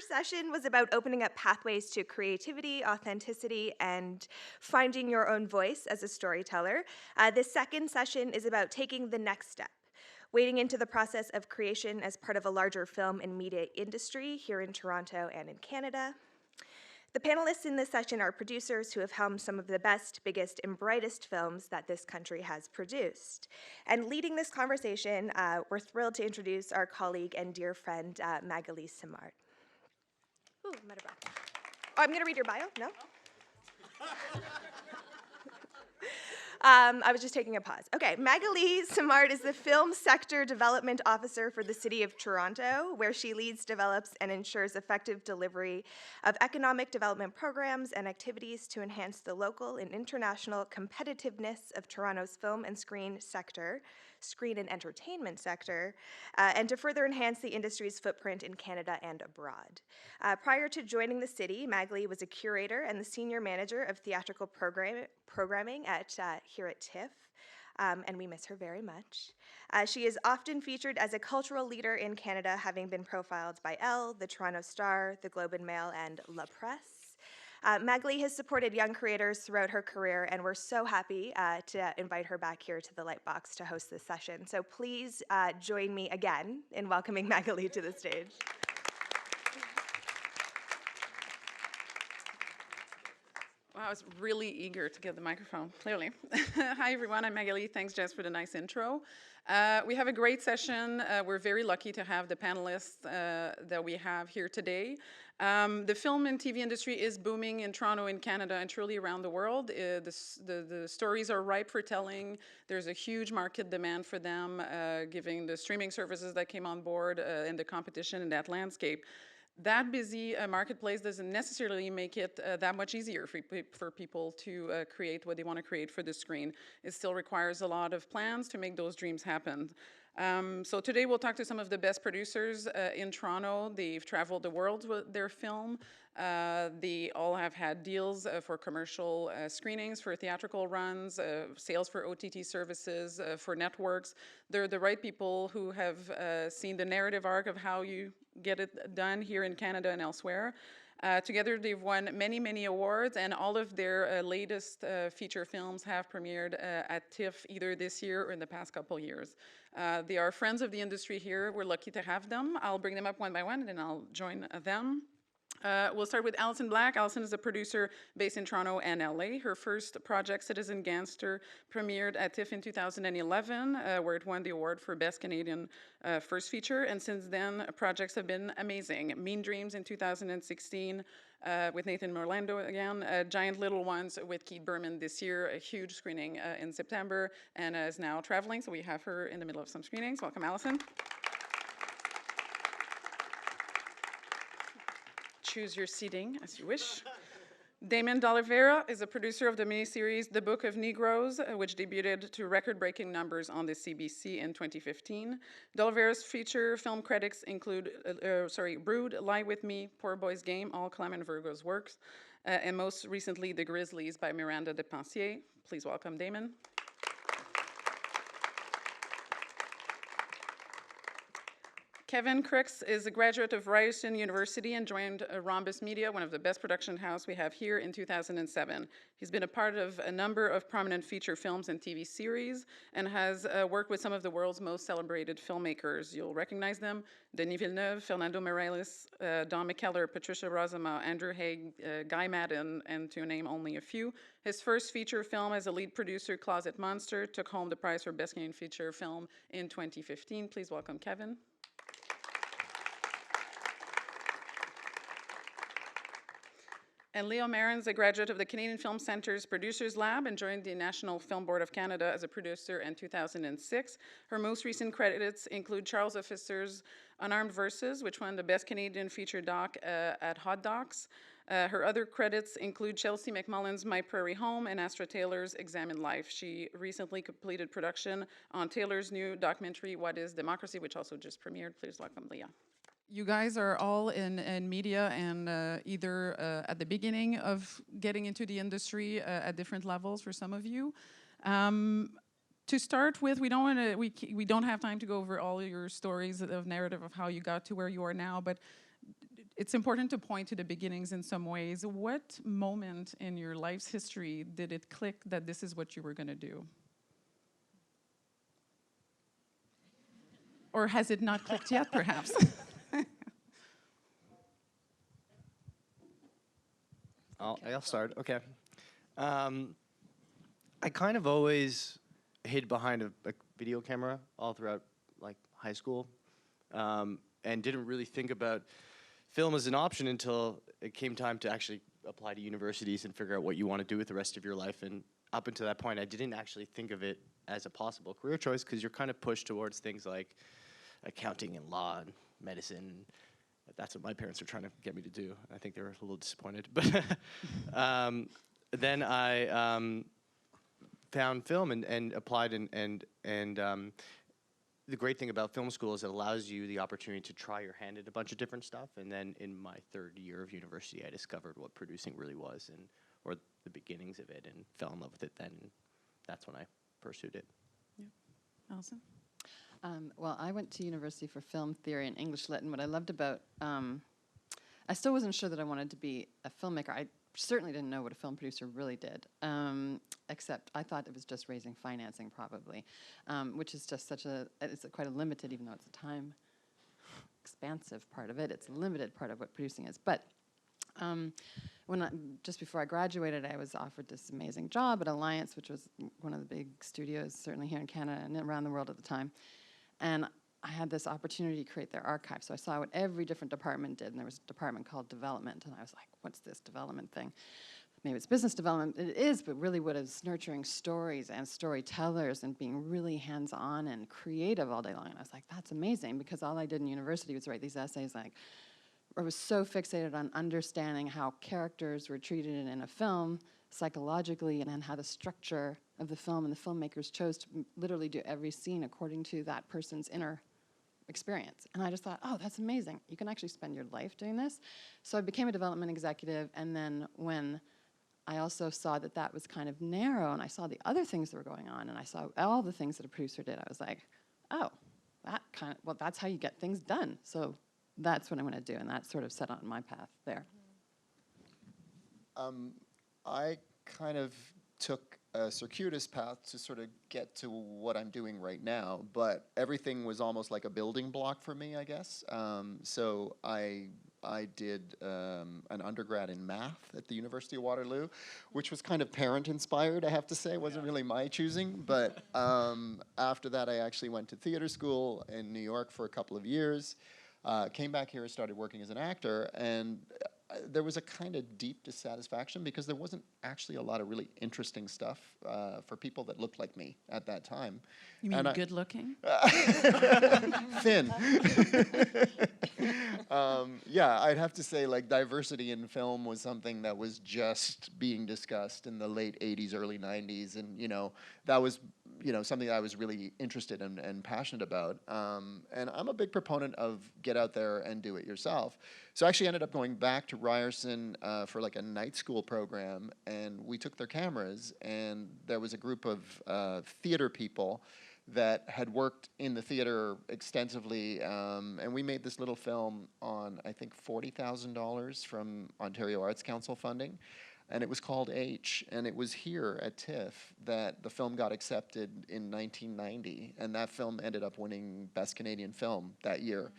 first session was about opening up pathways to creativity, authenticity, and finding your own voice as a storyteller. This second session is about taking the next step, wading into the process of creation as part of a larger film and media industry here in Toronto and in Canada. The panelists in this session are producers who have helmed some of the best, biggest, and brightest films that this country has produced. And leading this conversation, we're thrilled to introduce our colleague and dear friend, Leahs Story. Ooh, I'm out of breath. Oh, I'm gonna read your bio? No? I was just taking a pause. Okay, Leahs Story is the Film Sector Development Officer for the City of Toronto, where she leads, develops, and ensures effective delivery of economic development programs and activities to enhance the local and international competitiveness of Toronto's film and screen and entertainment sector, and to further enhance the industry's footprint in Canada and abroad. Prior to joining the city, Leahs was a curator and the senior manager of theatrical programming here at TIFF, and we miss her very much. She is often featured as a cultural leader in Canada, having been profiled by Elle, the Toronto Star, the Globe and Mail, and La Presse. Leahs has supported young creators throughout her career, and we're so happy to invite her back here to the Lightbox to host this session. So please join me again in welcoming Leahs to the stage. Wow, I was really eager to get the microphone, clearly. Hi, everyone. I'm Leahs. Thanks, Jess, for the nice intro. We have a great session. We're very lucky to have the panelists that we have here today. The film and TV industry is booming in Toronto, in Canada, and truly around the world. The stories are ripe for telling. There's a huge market demand for them, given the streaming services that came on board and the competition in that landscape. That busy marketplace doesn't necessarily make it that much easier for people to create what they want to create for the screen. It still requires a lot of plans to make those dreams happen. So today we'll talk to some of the best producers in Toronto. They've traveled the world with their film. They all have had deals for commercial screenings, for theatrical runs, sales for OTT services, for networks. They're the right people who have seen the narrative arc of how you get it done here in Canada and elsewhere. Together they've won many, many awards, and all of their latest feature films have premiered at TIFF either this year or in the past couple years. They are friends of the industry here. We're lucky to have them. I'll bring them up one by one and then I'll join them. We'll start with Alison Black. Alison is a producer based in Toronto and LA. Her first project, Citizen Gangster, premiered at TIFF in 2011, where it won the award for Best Canadian First Feature. And since then, projects have been amazing. Mean Dreams in 2016 with Nathan Morlando again. Giant Little Ones with Keith Berman this year, a huge screening in September, and is now traveling. So we have her in the middle of some screenings. Welcome, Alison. Choose your seating as you wish. Damon D'Oliveira is a producer of the miniseries The Book of Negroes, which debuted to record-breaking numbers on the CBC in 2015. D'Oliveira's feature film credits include Brood, Lie With Me, Poor Boy's Game, all Clement Virgo's works, and most recently The Grizzlies by Miranda Depensier. Please welcome Damon. Kevin Crooks is a graduate of Ryerson University and joined Rhombus Media, one of the best production house we have here, in 2007. He's been a part of a number of prominent feature films and TV series and has worked with some of the world's most celebrated filmmakers. You'll recognize them: Denis Villeneuve, Fernando Meirelles, Don McKellar, Patricia Rozema, Andrew Haig, Guy Maddin, and to name only a few. His first feature film as a lead producer, Closet Monster, took home the prize for Best Canadian Feature Film in 2015. Please welcome Kevin. And Leo Marin's a graduate of the Canadian Film Centre's Producers Lab and joined the National Film Board of Canada as a producer in 2006. Her most recent credits include Charles Officer's Unarmed Verses, which won the Best Canadian Feature Doc at Hot Docs. Her other credits include Chelsea McMullen's My Prairie Home and Astra Taylor's Examine Life. She recently completed production on Taylor's new documentary, What is Democracy, which also just premiered. Please welcome Leah. You guys are all in media and either at the beginning of getting into the industry at different levels for some of you. To start with, we don't have time to go over all your stories of narrative of how you got to where you are now, but it's important to point to the beginnings in some ways. What moment in your life's history did it click that this is what you were going to do? Or has it not clicked yet, perhaps? I'll start. Okay. I kind of always hid behind a video camera all throughout like high school, and didn't really think about film as an option until it came time to actually apply to universities and figure out what you want to do with the rest of your life. And up until that point, I didn't actually think of it as a possible career choice, because you're kind of pushed towards things like accounting and law and medicine. That's what my parents were trying to get me to do. I think they were a little disappointed. But then I found film and applied, and the great thing about film school is it allows you the opportunity to try your hand at a bunch of different stuff. And then in my third year of university, I discovered what producing really was, or the beginnings of it, and fell in love with it then. And that's when I pursued it. Yeah. Alison? Well, I went to university for film theory and English lit, and what I loved about, I still wasn't sure that I wanted to be a filmmaker. I certainly didn't know what a film producer really did, except I thought it was just raising financing probably, which is just it's quite a limited, even though it's a time expansive part of it, it's a limited part of what producing is. But just before I graduated, I was offered this amazing job at Alliance, which was one of the big studios, certainly here in Canada and around the world at the time. And I had this opportunity to create their archive. So I saw what every different department did, and there was a department called development, and I was like, what's this development thing? Maybe it's business development. It is, but really what is nurturing stories and storytellers and being really hands-on and creative all day long. And I was like, that's amazing, because all I did in university was write these essays. Like, I was so fixated on understanding how characters were treated in a film psychologically, and then how the structure of the film and the filmmakers chose to literally do every scene according to that person's inner experience. And I just thought, oh, that's amazing. You can actually spend your life doing this. So I became a development executive, and then when I also saw that that was kind of narrow, and I saw the other things that were going on, and I saw all the things that a producer did, I was like, oh, that's how you get things done. So that's what I'm going to do, and that sort of set on my path there. I kind of took a circuitous path to sort of get to what I'm doing right now, but everything was almost like a building block for me, I guess. So I did an undergrad in math at the University of Waterloo, which was kind of parent-inspired, I have to say. It wasn't really my choosing, but after that I actually went to theater school in New York for a couple of years, came back here and started working as an actor, and there was a kind of deep dissatisfaction because there wasn't actually a lot of really interesting stuff for people that looked like me at that time. You mean good looking? Thin. Yeah, I'd have to say, like, diversity in film was something that was just being discussed in the late 80s, early 90s, and, that was, something that I was really interested in and passionate about. And I'm a big proponent of get out there and do it yourself. So I actually ended up going back to Ryerson for like a night school program, and we took their cameras, and there was a group of theater people that had worked in the theater extensively, and we made this little film on, I think, $40,000 from Ontario Arts Council funding, and it was called H, and it was here at TIFF that the film got accepted in 1990, and that film ended up winning Best Canadian Film that year.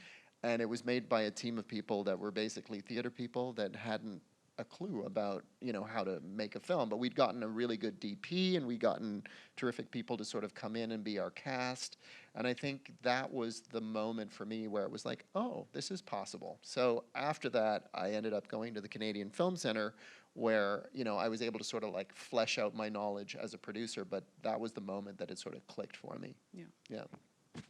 And it was made by a team of people that were basically theater people that hadn't a clue about, how to make a film. But we'd gotten a really good DP, and we'd gotten terrific people to sort of come in and be our cast. And I think that was the moment for me where it was like, oh, this is possible. So after that, I ended up going to the Canadian Film Centre, where, I was able to sort of like flesh out my knowledge as a producer. But that was the moment that it sort of clicked for me. Yeah. Yeah. I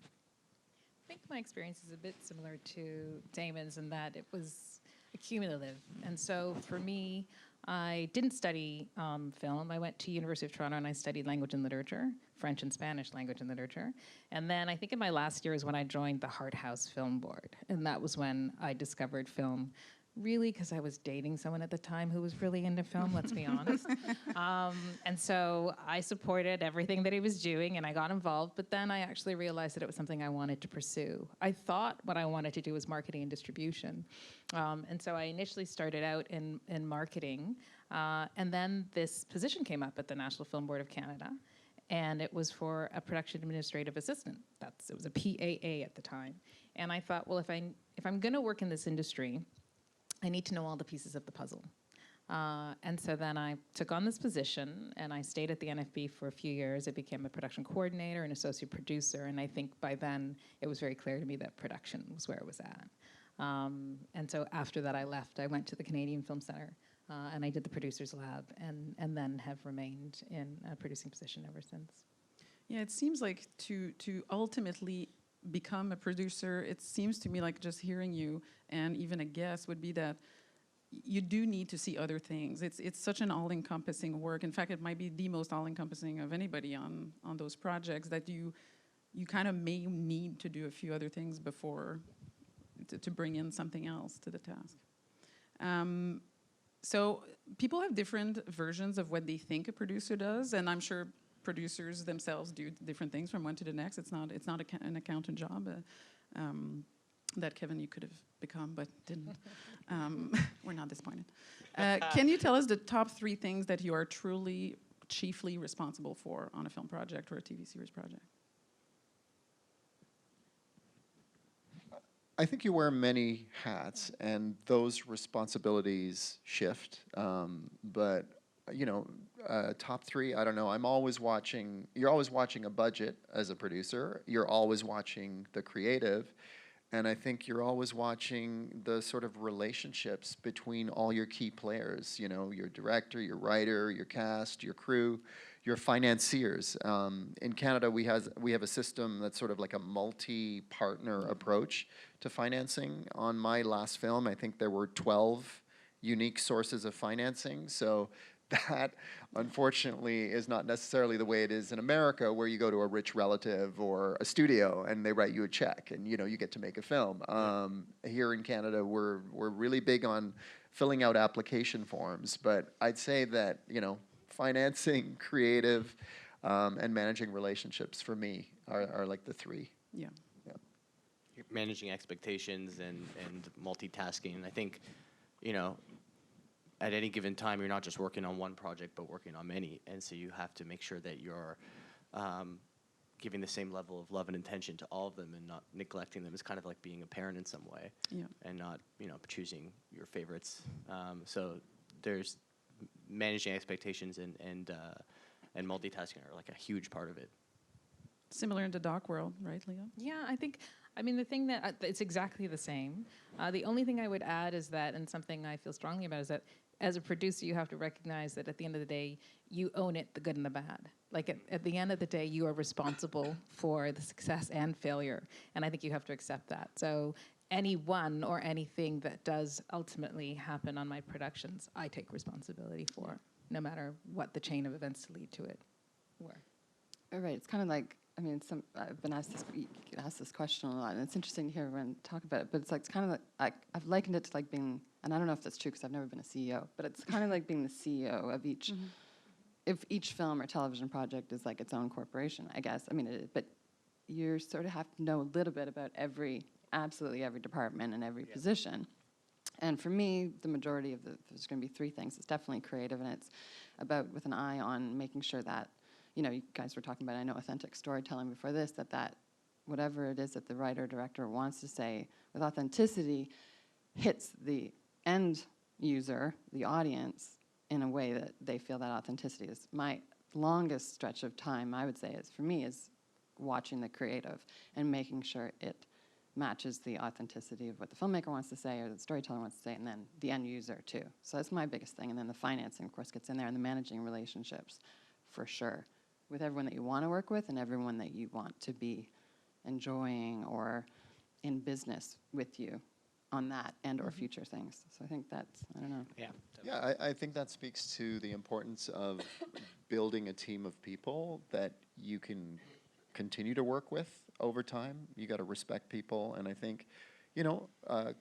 think my experience is a bit similar to Damon's in that it was accumulative. And so for me, I didn't study film. I went to University of Toronto and I studied language and literature, French and Spanish language and literature. And then I think in my last year is when I joined the Hart House Film Board. And that was when I discovered film really because I was dating someone at the time who was really into film, let's be honest. And so I supported everything that he was doing and I got involved, but then I actually realized that it was something I wanted to pursue. I thought what I wanted to do was marketing and distribution. And so I initially started out in marketing, and then this position came up at the National Film Board of Canada, and it was for a production administrative assistant. It was a PAA at the time. And I thought, well, if I'm going to work in this industry, I need to know all the pieces of the puzzle. And so then I took on this position, and I stayed at the NFB for a few years. I became a production coordinator and associate producer, and I think by then it was very clear to me that production was where it was at. And so after that I left, I went to the Canadian Film Centre, and I did the Producers Lab, and then have remained in a producing position ever since. Yeah, it seems like to ultimately become a producer, it seems to me like just hearing you and even a guess would be that you do need to see other things. It's such an all-encompassing work. In fact, it might be the most all-encompassing of anybody on those projects, that you kind of may need to do a few other things before to bring in something else to the task. So people have different versions of what they think a producer does, and I'm sure producers themselves do different things from one to the next. It's not an accountant job that, Kevin, you could have become but didn't. We're not disappointed. Can you tell us the top 3 things that you are truly, chiefly responsible for on a film project or a TV series project? I think you wear many hats, and those responsibilities shift. But you know, top 3, I don't know. I'm always watching. You're always watching a budget as a producer. You're always watching the creative, and I think you're always watching the sort of relationships between all your key players. You know, your director, your writer, your cast, your crew, your financiers. In Canada, we have a system that's sort of like a multi-partner approach to financing. On my last film, I think there were 12 unique sources of financing. So that, unfortunately, is not necessarily the way it is in America, where you go to a rich relative or a studio and they write you a check and, you know, you get to make a film. Here in Canada, we're really big on filling out application forms, but I'd say that, you know, financing, creative, and managing relationships for me are like the 3. Yeah. You're managing expectations and multitasking. And I think, you know, at any given time, you're not just working on one project, but working on many. And so you have to make sure that you're giving the same level of love and attention to all of them and not neglecting them. It's kind of like being a parent in some way, and not, you know, choosing your favorites. So there's managing expectations and multitasking are like a huge part of it. Similar in the doc world, right, Leah? Yeah, I mean, the thing that, it's exactly the same. The only thing I would add is that, and something I feel strongly about, is that as a producer, you have to recognize that at the end of the day, you own it, the good and the bad. Like at the end of the day, you are responsible for the success and failure. And I think you have to accept that. So anyone or anything that does ultimately happen on my productions, I take responsibility for, no matter what the chain of events to lead to it were. All right, it's kind of like, I mean, I've been asked this question a lot, and it's interesting to hear everyone talk about it, but it's kind of like, I've likened it to like being, and I don't know if that's true because I've never been a CEO, but it's kind of like being the CEO of each, if each film or television project is like its own corporation, I guess. I mean, but you sort of have to know a little bit about absolutely every department and every position. And for me, the majority of there's going to be 3 things. It's definitely creative, and it's about with an eye on making sure that, you know, you guys were talking about, I know, authentic storytelling before this, that whatever it is that the writer, director wants to say with authenticity hits the end user, the audience, in a way that they feel that authenticity is. My longest stretch of time, I would say, is for me, is watching the creative and making sure it matches the authenticity of what the filmmaker wants to say or the storyteller wants to say, and then the end user, too. So that's my biggest thing. And then the financing, of course, gets in there, and the managing relationships, for sure, with everyone that you want to work with and everyone that you want to be enjoying or in business with you on that and or future things. So I think that's, I don't know. Yeah, I think that speaks to the importance of building a team of people that you can continue to work with over time. You got to respect people, and I think,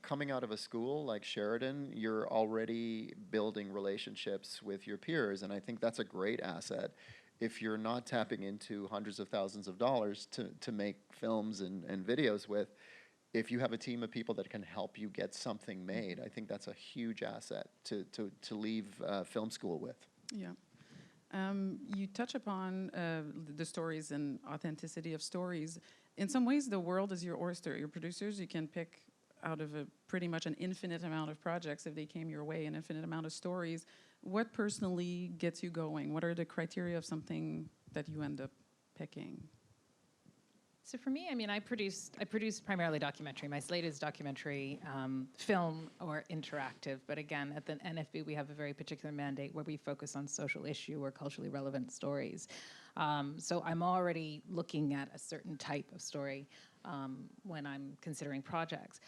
coming out of a school like Sheridan, you're already building relationships with your peers, and I think that's a great asset. If you're not tapping into hundreds of thousands of dollars to make films and videos with, if you have a team of people that can help you get something made, I think that's a huge asset to leave film school with. Yeah. You touch upon the stories and authenticity of stories. In some ways, the world is your oyster. Your producers, you can pick out of pretty much an infinite amount of projects if they came your way, an infinite amount of stories. What personally gets you going? What are the criteria of something that you end up picking? So for me, I mean, I produce primarily documentary. My slate is documentary, film, or interactive. But again, at the NFB, we have a very particular mandate where we focus on social issue or culturally relevant stories. So I'm already looking at a certain type of story when I'm considering projects.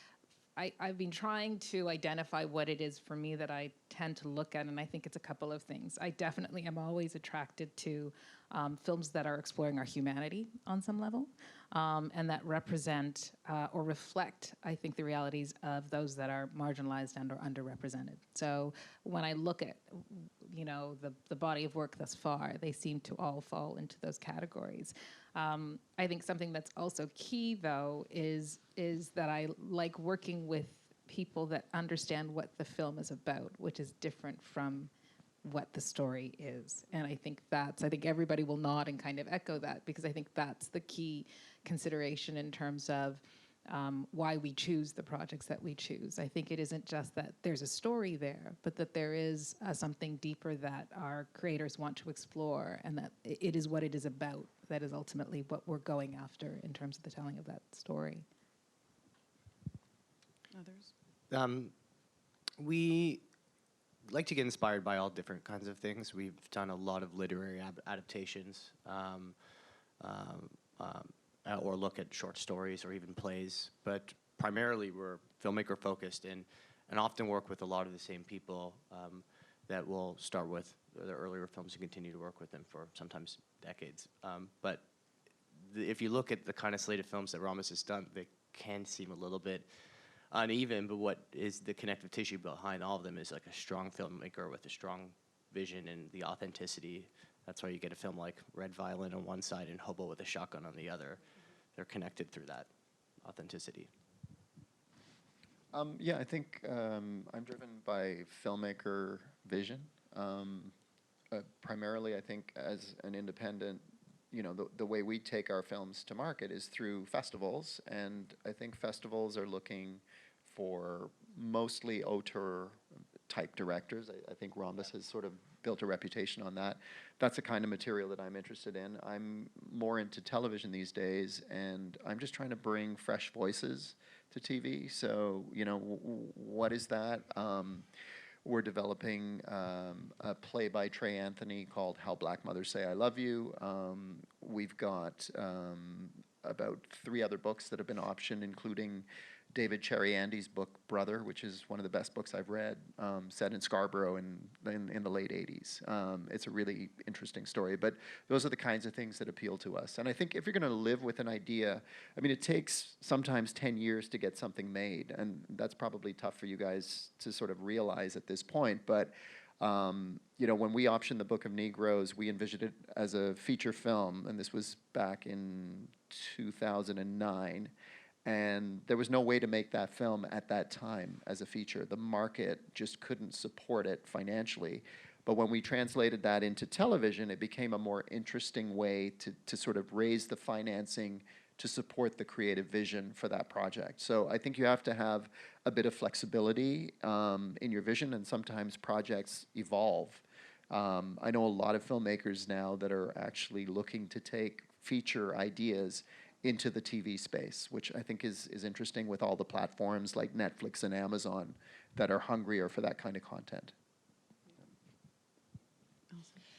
I've been trying to identify what it is for me that I tend to look at, and I think it's a couple of things. I definitely am always attracted to films that are exploring our humanity on some level, and that represent or reflect, I think, the realities of those that are marginalized and or underrepresented. So when I look at, the body of work thus far, they seem to all fall into those categories. I think something that's also key, though, is that I like working with people that understand what the film is about, which is different from what the story is. And I think everybody will nod and kind of echo that, because I think that's the key consideration in terms of why we choose the projects that we choose. I think it isn't just that there's a story there, but that there is something deeper that our creators want to explore, and that it is what it is about that is ultimately what we're going after in terms of the telling of that story. Others? We like to get inspired by all different kinds of things. We've done a lot of literary adaptations, or look at short stories or even plays, but primarily we're filmmaker focused and often work with a lot of the same people that will start with their earlier films and continue to work with them for sometimes decades. But if you look at the kind of slate of films that Rhombus has done, they can seem a little bit uneven, but what is the connective tissue behind all of them is like a strong filmmaker with a strong vision and the authenticity. That's why you get a film like Red Violin on one side and Hobo with a Shotgun on the other. They're connected through that authenticity. Yeah, I think I'm driven by filmmaker vision. Primarily, I think as an independent, the way we take our films to market is through festivals, and I think festivals are looking for mostly auteur type directors. I think Rhombus has sort of built a reputation on that. That's the kind of material that I'm interested in. I'm more into television these days, and I'm just trying to bring fresh voices to TV. So, what is that? We're developing a play by Trey Anthony called How Black Mothers Say I Love You. We've got about 3 other books that have been optioned, including David Cherry-Andy's book Brother, which is one of the best books I've read, set in Scarborough in the late 80s. It's a really interesting story, but those are the kinds of things that appeal to us. And I think if you're going to live with an idea, I mean, it takes sometimes 10 years to get something made, and that's probably tough for you guys to sort of realize at this point, but when we optioned the Book of Negroes, we envisioned it as a feature film, and this was back in 2009. And there was no way to make that film at that time as a feature. The market just couldn't support it financially. But when we translated that into television, it became a more interesting way to sort of raise the financing to support the creative vision for that project. So I think you have to have a bit of flexibility in your vision, and sometimes projects evolve. I know a lot of filmmakers now that are actually looking to take feature ideas into the TV space, which I think is interesting with all the platforms like Netflix and Amazon that are hungrier for that kind of content.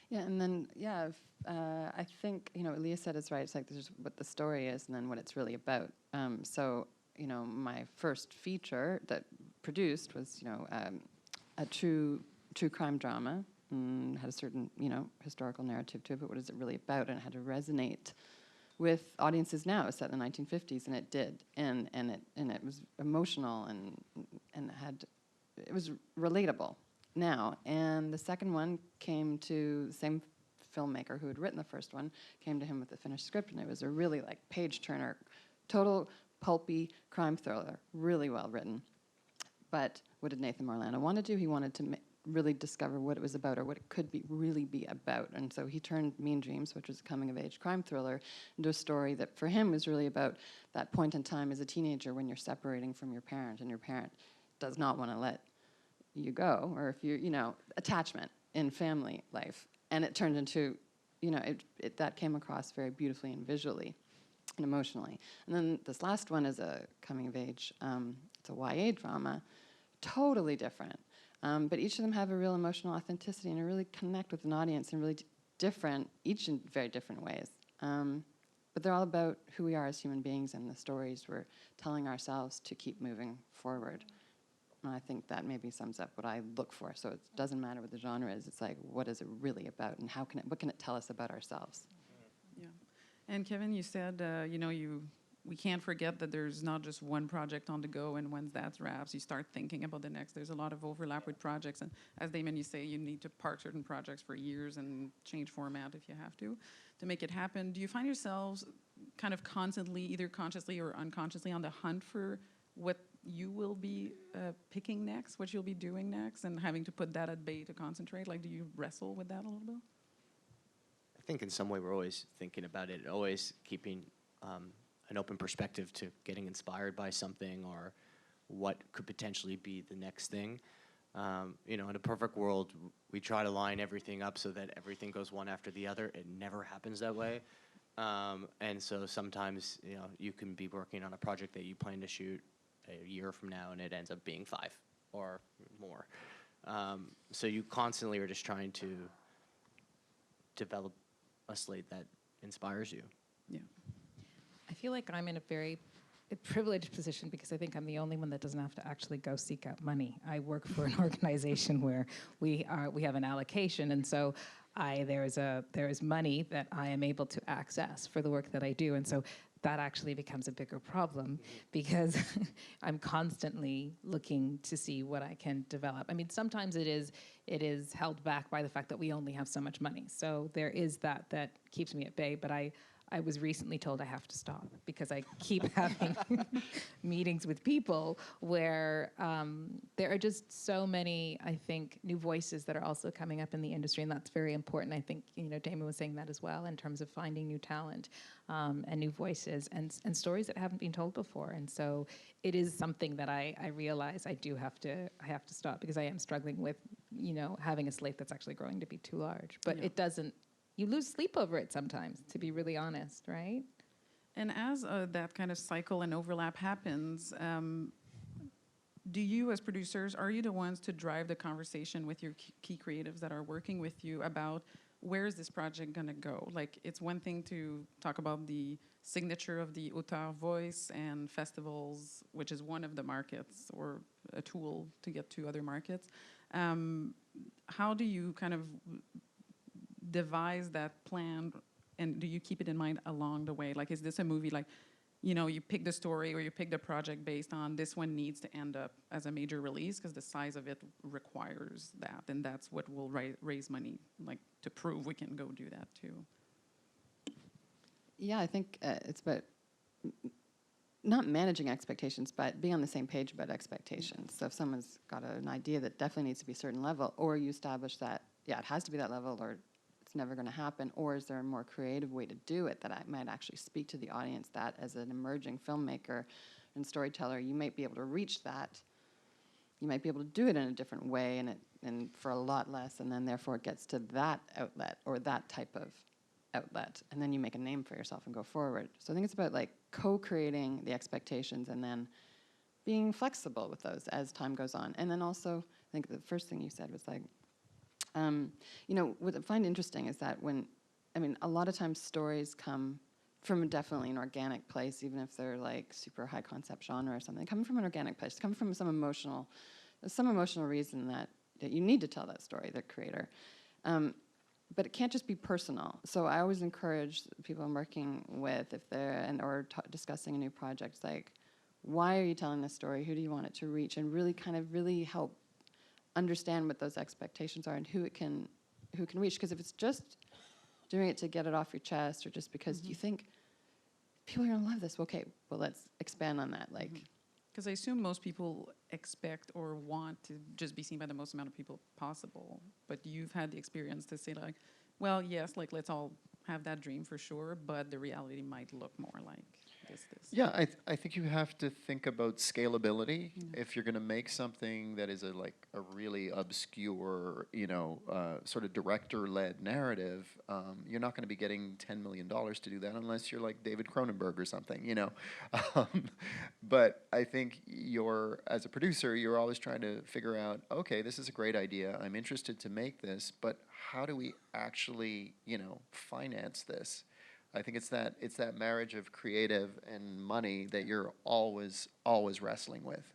Yeah, and then, I think, Leah said it's right. It's like there's what the story is and then what it's really about. So, my first feature that produced was, a true crime drama. Had a certain, historical narrative to it, but what is it really about? And it had to resonate with audiences now. It was set in the 1950s, and it did, and it was emotional and it was relatable now. And the second one came to the same filmmaker who had written the first one, came to him with the finished script, and it was a really like page turner, total pulpy crime thriller, really well written. But what did Nathan Morlando want to do? He wanted to really discover what it was about, or what it could really be about. And so he turned Mean Dreams, which was a coming-of-age crime thriller, into a story that for him was really about that point in time as a teenager when you're separating from your parent, and your parent does not want to let you go, or if you attachment in family life. And it turned into, that came across very beautifully and visually and emotionally. And then this last one is a coming-of-age, it's a YA drama, totally different. But each of them have a real emotional authenticity and really connect with an audience in really different, each in very different ways. But they're all about who we are as human beings and the stories we're telling ourselves to keep moving forward. And I think that maybe sums up what I look for. So it doesn't matter what the genre is. It's like, what is it really about, and what can it tell us about ourselves? Yeah. And Kevin, you said, we can't forget that there's not just one project on the go, and once that wraps, you start thinking about the next. There's a lot of overlap with projects, and as Damon, you say, you need to park certain projects for years and change format if you have to make it happen. Do you find yourselves kind of constantly, either consciously or unconsciously, on the hunt for what you will be picking next, what you'll be doing next, and having to put that at bay to concentrate? Like, do you wrestle with that a little bit? I think in some way we're always thinking about it, always keeping an open perspective to getting inspired by something or what could potentially be the next thing. In a perfect world, we try to line everything up so that everything goes one after the other. It never happens that way. And so sometimes, you can be working on a project that you plan to shoot a year from now, and it ends up being 5 or more. So you constantly are just trying to develop a slate that inspires you. Yeah. I feel like I'm in a very privileged position because I think I'm the only one that doesn't have to actually go seek out money. I work for an organization where we have an allocation, and so there is money that I am able to access for the work that I do, and so that actually becomes a bigger problem because I'm constantly looking to see what I can develop. I mean, sometimes it is held back by the fact that we only have so much money. So there is that keeps me at bay, but I was recently told I have to stop because I keep having meetings with people where there are just so many, I think, new voices that are also coming up in the industry, and that's very important. I think, Damon was saying that as well in terms of finding new talent and new voices and stories that haven't been told before. And so it is something that I realize I have to stop because I am struggling with, having a slate that's actually growing to be too large. But it doesn't. You lose sleep over it sometimes, to be really honest, right? And as that kind of cycle and overlap happens, do you as producers, are you the ones to drive the conversation with your key creatives that are working with you about where is this project going to go? Like, it's one thing to talk about the signature of the auteur voice and festivals, which is one of the markets or a tool to get to other markets. How do you kind of devise that plan, and do you keep it in mind along the way? Like, is this a movie like, you pick the story or you pick the project based on this one needs to end up as a major release because the size of it requires that, and that's what will raise money, like, to prove we can go do that too? Yeah, I think it's about not managing expectations, but being on the same page about expectations. So if someone's got an idea that definitely needs to be a certain level, or you establish that, it has to be that level, or it's never going to happen, or is there a more creative way to do it that I might actually speak to the audience, that as an emerging filmmaker and storyteller, you might be able to reach that. You might be able to do it in a different way and for a lot less, and then therefore it gets to that outlet or that type of outlet, and then you make a name for yourself and go forward. So I think it's about like co-creating the expectations and then being flexible with those as time goes on. And then also, I think the first thing you said was like, what I find interesting is that a lot of times stories come from definitely an organic place, even if they're like super high concept genre or something. Coming from an organic place, coming from some emotional reason that you need to tell that story, the creator. but it can't just be personal. So I always encourage people I'm working with, if they're or discussing a new project, like, why are you telling this story? Who do you want it to reach? And really kind of really help understand what those expectations are and who can reach. Because if it's just doing it to get it off your chest, or just because you think people are gonna love this, okay, well, let's expand on that. Like, Because I assume most people expect or want to just be seen by the most amount of people possible. But you've had the experience to say, like, well, yes, like, let's all have that dream for sure, but the reality might look more like this. Yeah, I think you have to think about scalability. If you're going to make something that is like a really obscure, sort of director-led narrative, you're not going to be getting $10 million to do that unless you're like David Cronenberg or something, But I think as a producer, you're always trying to figure out, okay, this is a great idea. I'm interested to make this, but how do we actually, finance this? I think it's that marriage of creative and money that you're always wrestling with.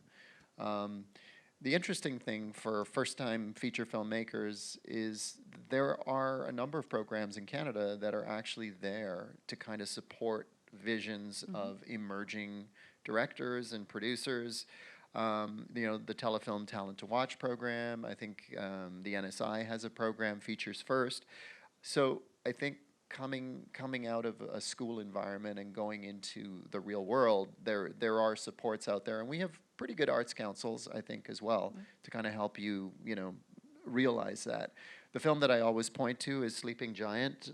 The interesting thing for first-time feature filmmakers is there are a number of programs in Canada that are actually there to kind of support visions of emerging directors and producers. The Telefilm Talent to Watch program. I think the NSI has a program, Features First. So I think coming out of a school environment and going into the real world, there are supports out there, and we have pretty good arts councils, I think, as well, to kind of help you, realize that. The film that I always point to is Sleeping Giant,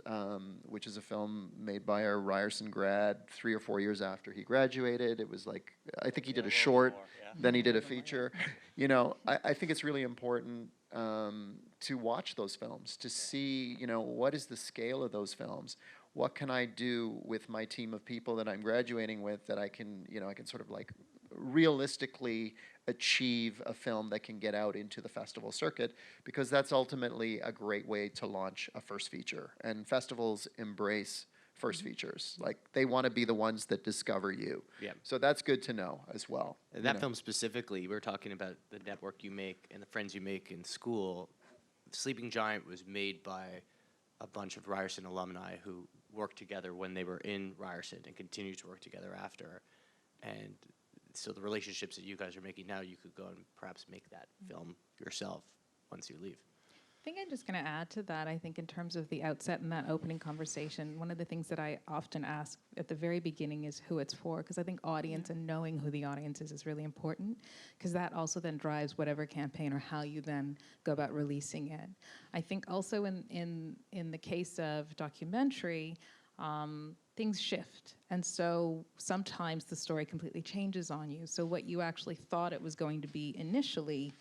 which is a film made by a Ryerson grad 3 or 4 years after he graduated. It was like, I think he did a short, then he did a feature. I think it's really important to watch those films, to see, what is the scale of those films? What can I do with my team of people that I'm graduating with that I can sort of like realistically achieve a film that can get out into the festival circuit, because that's ultimately a great way to launch a first feature. And festivals embrace first features. Like, they want to be the ones that discover you. Yeah. So that's good to know as well. That film specifically, we were talking about the network you make and the friends you make in school. Sleeping Giant was made by a bunch of Ryerson alumni who worked together when they were in Ryerson and continue to work together after. And so the relationships that you guys are making now, you could go and perhaps make that film yourself once you leave. I think I'm just going to add to that. I think in terms of the outset and that opening conversation, one of the things that I often ask at the very beginning is who it's for, because I think audience and knowing who the audience is really important, because that also then drives whatever campaign or how you then go about releasing it. I think also in the case of documentary, things shift. And so sometimes the story completely changes on you. So what you actually thought it was going to be initially,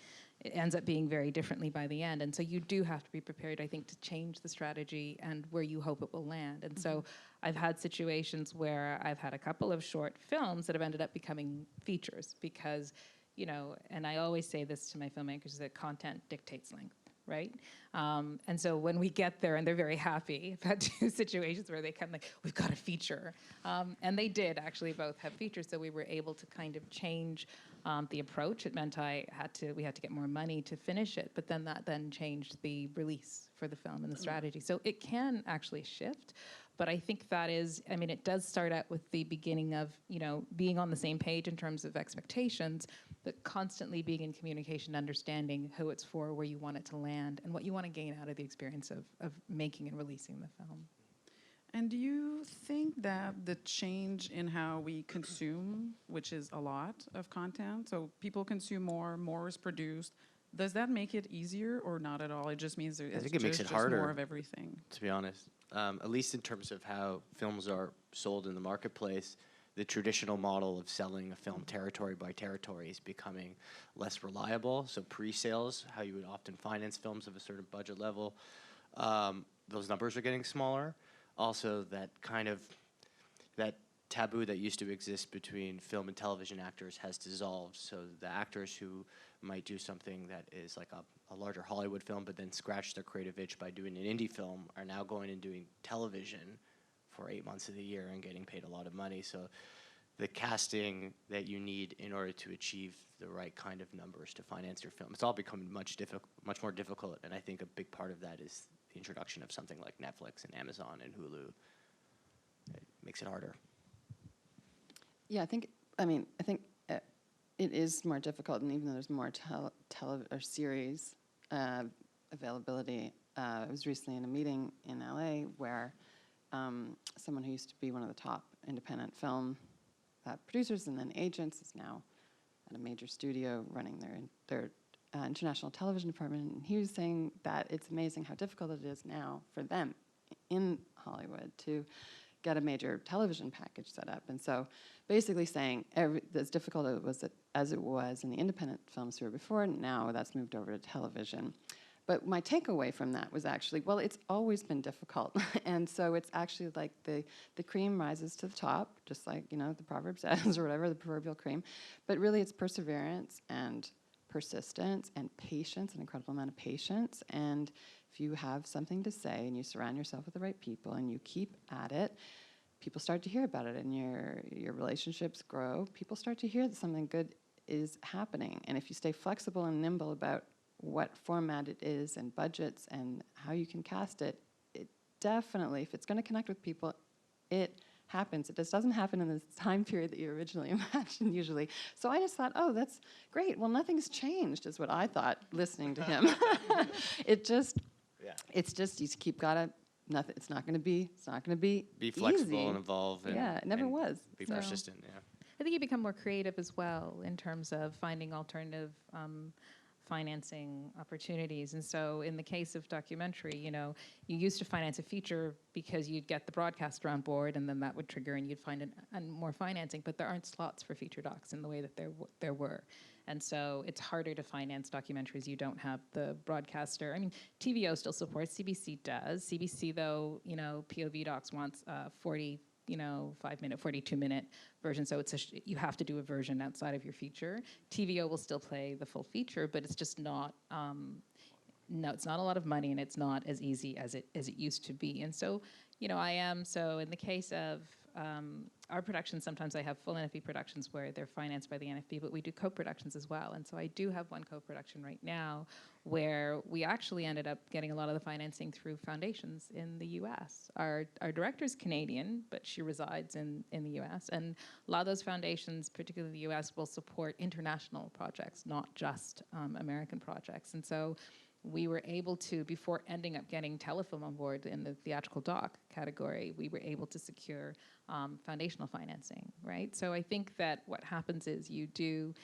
it ends up being very differently by the end. And so you do have to be prepared, I think, to change the strategy and where you hope it will land. And so I've had situations where I've had a couple of short films that have ended up becoming features because, and I always say this to my filmmakers, that content dictates length. Right? And so when we get there, and they're very happy, I've had 2 situations where they come like, we've got a feature. And they did actually both have features, so we were able to kind of change the approach. It meant we had to get more money to finish it, but then that changed the release for the film and the strategy. So it can actually shift. But I think that is, it does start out with the beginning of, being on the same page in terms of expectations, but constantly being in communication, understanding who it's for, where you want it to land, and what you want to gain out of the experience of making and releasing the film. And do you think that the change in how we consume, which is a lot of content, so people consume more is produced, does that make it easier or not at all? It just means I think it makes it harder, more of everything. To be honest. At least in terms of how films are sold in the marketplace, the traditional model of selling a film territory by territory is becoming less reliable. So pre-sales, how you would often finance films of a certain budget level, those numbers are getting smaller. Also, that taboo that used to exist between film and television actors has dissolved. So the actors who might do something that is like a larger Hollywood film but then scratch their creative itch by doing an indie film are now going and doing television for 8 months of the year and getting paid a lot of money. So the casting that you need in order to achieve the right kind of numbers to finance your film, it's all becoming much more difficult. And I think a big part of that is the introduction of something like Netflix and Amazon and Hulu, it makes it harder. Yeah, I think it is more difficult, and even though there's more or series availability, I was recently in a meeting in LA where someone who used to be one of the top independent film producers and then agents is now at a major studio running their international television department, and he was saying that it's amazing how difficult it is now for them in Hollywood to get a major television package set up. And so basically saying as difficult as it was in the independent films who were before, now that's moved over to television. But my takeaway from that was actually, well, it's always been difficult. And so it's actually like the cream rises to the top, just like, the proverb says, or whatever, the proverbial cream. But really it's perseverance and persistence and patience, an incredible amount of patience. And if you have something to say and you surround yourself with the right people and you keep at it, people start to hear about it and your relationships grow. People start to hear that something good is happening. And if you stay flexible and nimble about what format it is and budgets and how you can cast it, it definitely, if it's going to connect with people, it happens. It just doesn't happen in the time period that you originally imagined usually. So I just thought, oh, that's great. Well, nothing's changed is what I thought listening to him. It's just you keep nothing. It's not going to be Be flexible easy. and evolve. And, yeah, it never was. Be So- persistent, yeah. I think you become more creative as well in terms of finding alternative financing opportunities. And so in the case of documentary, you used to finance a feature because you'd get the broadcaster on board and then that would trigger and you'd find more financing, but there aren't slots for feature docs in the way that there were. And so it's harder to finance documentaries. You don't have the broadcaster. I mean, TVO still supports, CBC does. CBC though, POV docs wants 5-minute, 42-minute version. So you have to do a version outside of your feature. TVO will still play the full feature, but it's just not. It's not a lot of money, and it's not as easy as it used to be. And so, in the case of our productions, sometimes I have full NFB productions where they're financed by the NFB, but we do co-productions as well. And so I do have one co-production right now where we actually ended up getting a lot of the financing through foundations in the US. Our director's Canadian, but she resides in the US. And a lot of those foundations, particularly the US, will support international projects, not just American projects. And so we were able to, before ending up getting Telefilm on board in the theatrical doc category, we were able to secure foundational financing, right? So I think that what happens is you do,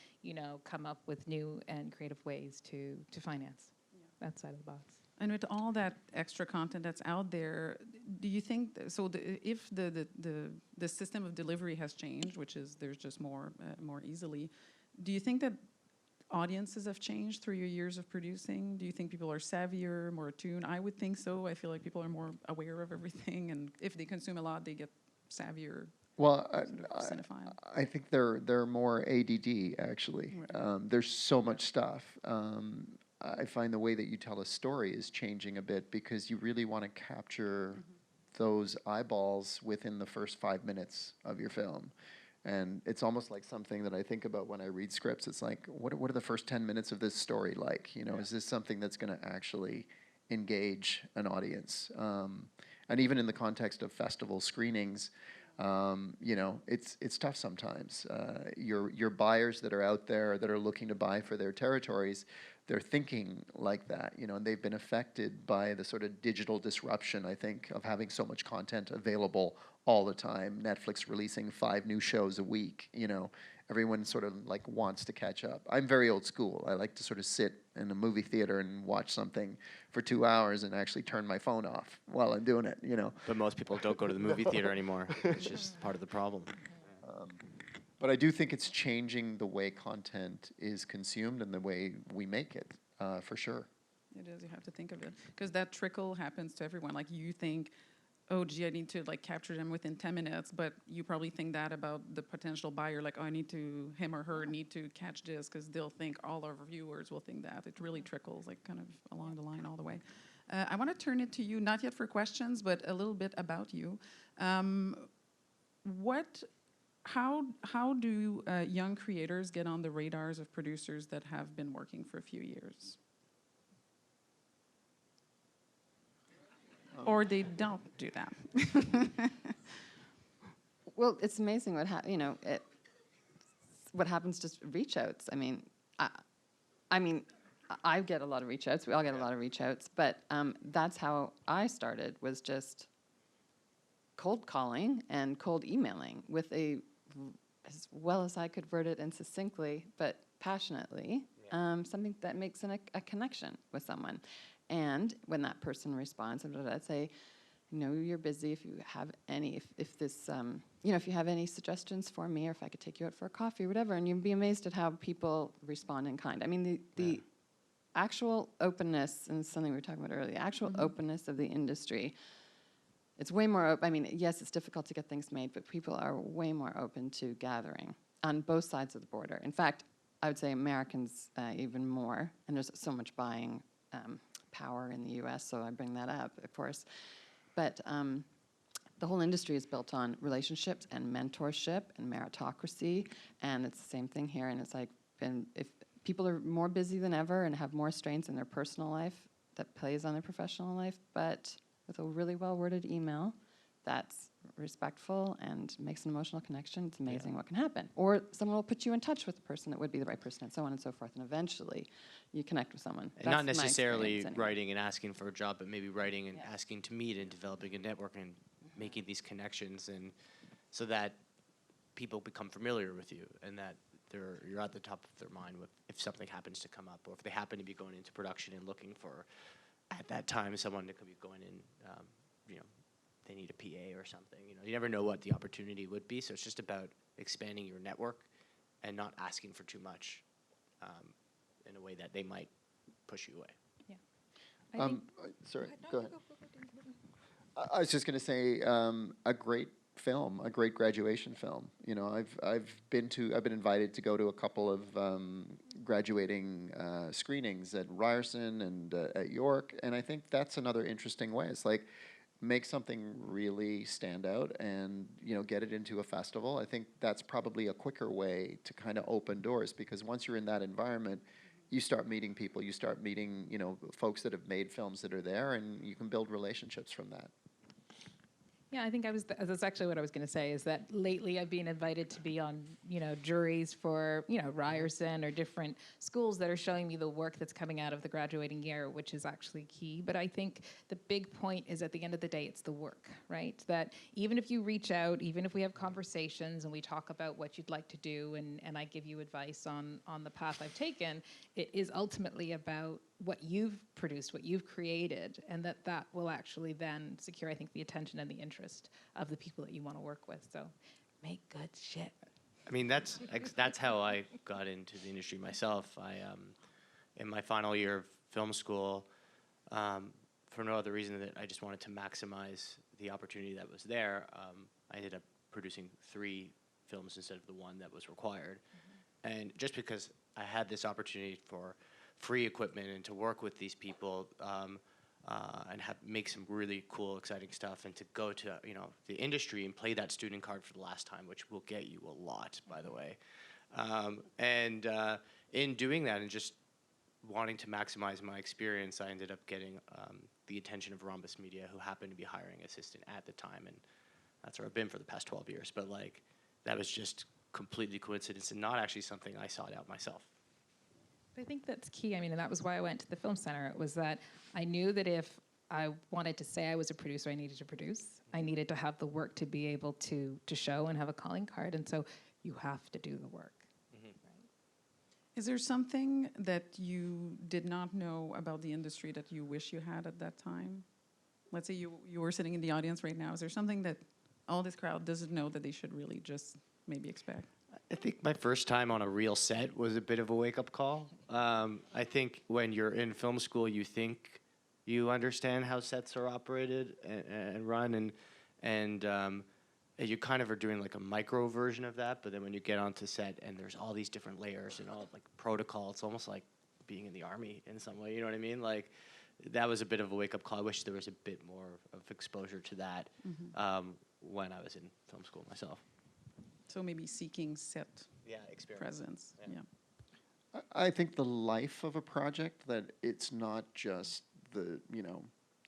come up with new and creative ways to finance that side of the box. And with all that extra content that's out there, do you think, if the system of delivery has changed, which is there's just more easily, do you think that audiences have changed through your years of producing? Do you think people are savvier, more attuned? I would think so. I feel like people are more aware of everything, and if they consume a lot, they get savvier. Well, cinephile. I think they're more ADD actually. Right. There's so much stuff. I find the way that you tell a story is changing a bit because you really want to capture those eyeballs within the first 5 minutes of your film. And it's almost like something that I think about when I read scripts. It's like, what are the first 10 minutes of this story like? Is this something that's going to actually engage an audience? And even in the context of festival screenings, it's tough sometimes. Your buyers that are out there that are looking to buy for their territories, they're thinking like that, and they've been affected by the sort of digital disruption, I think, of having so much content available all the time. Netflix releasing 5 new shows a week, everyone sort of like wants to catch up. I'm very old school. I like to sort of sit in a movie theater and watch something for 2 hours and actually turn my phone off while I'm doing it, But most people don't go to the movie theater anymore. It's just part of the problem. But I do think it's changing the way content is consumed and the way we make it, for sure. It is, you have to think of it. Because that trickle happens to everyone. Like you think, oh, gee, I need to capture them within 10 minutes, but you probably think that about the potential buyer, like, oh, him or her need to catch this because they'll think all our viewers will think that. It really trickles kind of along the line all the way. I want to turn it to you, not yet for questions, but a little bit about you. How do young creators get on the radars of producers that have been working for a few years? or they don't do that. Well, it's amazing what happens. Just reach outs. I get a lot of reach outs. We all get a lot of reach outs. But that's how I started, was just cold calling and cold emailing with as well as I could word it and succinctly, but passionately, something that makes a connection with someone. And when that person responds, I'd say, you're busy. If you have any, if this, if you have any suggestions for me, or if I could take you out for a coffee or whatever, and you'd be amazed at how people respond in kind. I mean, the actual openness, and something we were talking about earlier, the actual openness of the industry, it's way more open. I mean, yes, it's difficult to get things made, but people are way more open to gathering on both sides of the border. In fact, I would say Americans even more, and there's so much buying power in the U.S., so I bring that up, of course. But the whole industry is built on relationships and mentorship and meritocracy, and it's the same thing here. And it's like, if people are more busy than ever and have more strains in their personal life that plays on their professional life, but with a really well-worded email that's respectful and makes an emotional connection, it's amazing what can happen. Or someone will put you in touch with the person that would be the right person, and so on and so forth, and eventually you connect with someone. And not That's my necessarily experience anyway. writing and asking for a job, but maybe writing and asking to meet and developing a network and making these connections, and so that people become familiar with you and that you're at the top of their mind if something happens to come up, or if they happen to be going into production and looking for, at that time, someone that could be going in, they need a PA or something. You never know what the opportunity would be, so it's just about expanding your network and not asking for too much in a way that they might push you away. I think, Sorry, go ahead. I was just going to say, a great film, a great graduation film. I've been invited to go to a couple of graduating screenings at Ryerson and at York, and I think that's another interesting way. It's like, make something really stand out and get it into a festival. I think that's probably a quicker way to kind of open doors, because once you're in that environment, you start meeting people, you start meeting folks that have made films that are there, and you can build relationships from that. Yeah, I think that's actually what I was going to say, is that lately I've been invited to be on, juries for, Ryerson or different schools that are showing me the work that's coming out of the graduating year, which is actually key. But I think the big point is, at the end of the day, it's the work, right? That even if you reach out, even if we have conversations and we talk about what you'd like to do, and I give you advice on the path I've taken, it is ultimately about what you've produced, what you've created, and that will actually then secure, I think, the attention and the interest of the people that you want to work with. So make good shit. I mean, that's how I got into the industry myself. In my final year of film school, for no other reason that I just wanted to maximize the opportunity that was there, I ended up producing 3 films instead of the 1 that was required. And just because I had this opportunity for free equipment and to work with these people and make some really cool, exciting stuff, and to go to the industry and play that student card for the last time, which will get you a lot, by the way. And in doing that and just wanting to maximize my experience, I ended up getting the attention of Rhombus Media, who happened to be hiring an assistant at the time, and that's where I've been for the past 12 years. But that was just completely coincidence and not actually something I sought out myself. I think that's key. I mean, and that was why I went to the Film Center. It was that I knew that if I wanted to say I was a producer, I needed to produce. I needed to have the work to be able to show and have a calling card. And so you have to do the work. Right? Is there something that you did not know about the industry that you wish you had at that time? Let's say you were sitting in the audience right now. Is there something that all this crowd doesn't know that they should really just maybe expect? I think my first time on a real set was a bit of a wake-up call. I think when you're in film school, you think you understand how sets are operated and run, and you kind of are doing like a micro version of that. But then when you get onto set and there's all these different layers and all like protocol, it's almost like being in the army in some way. You know what I mean? Like that was a bit of a wake-up call. I wish there was a bit more of exposure to that when I was in film school myself. So maybe seeking set presence. I think the life of a project, that it's not just the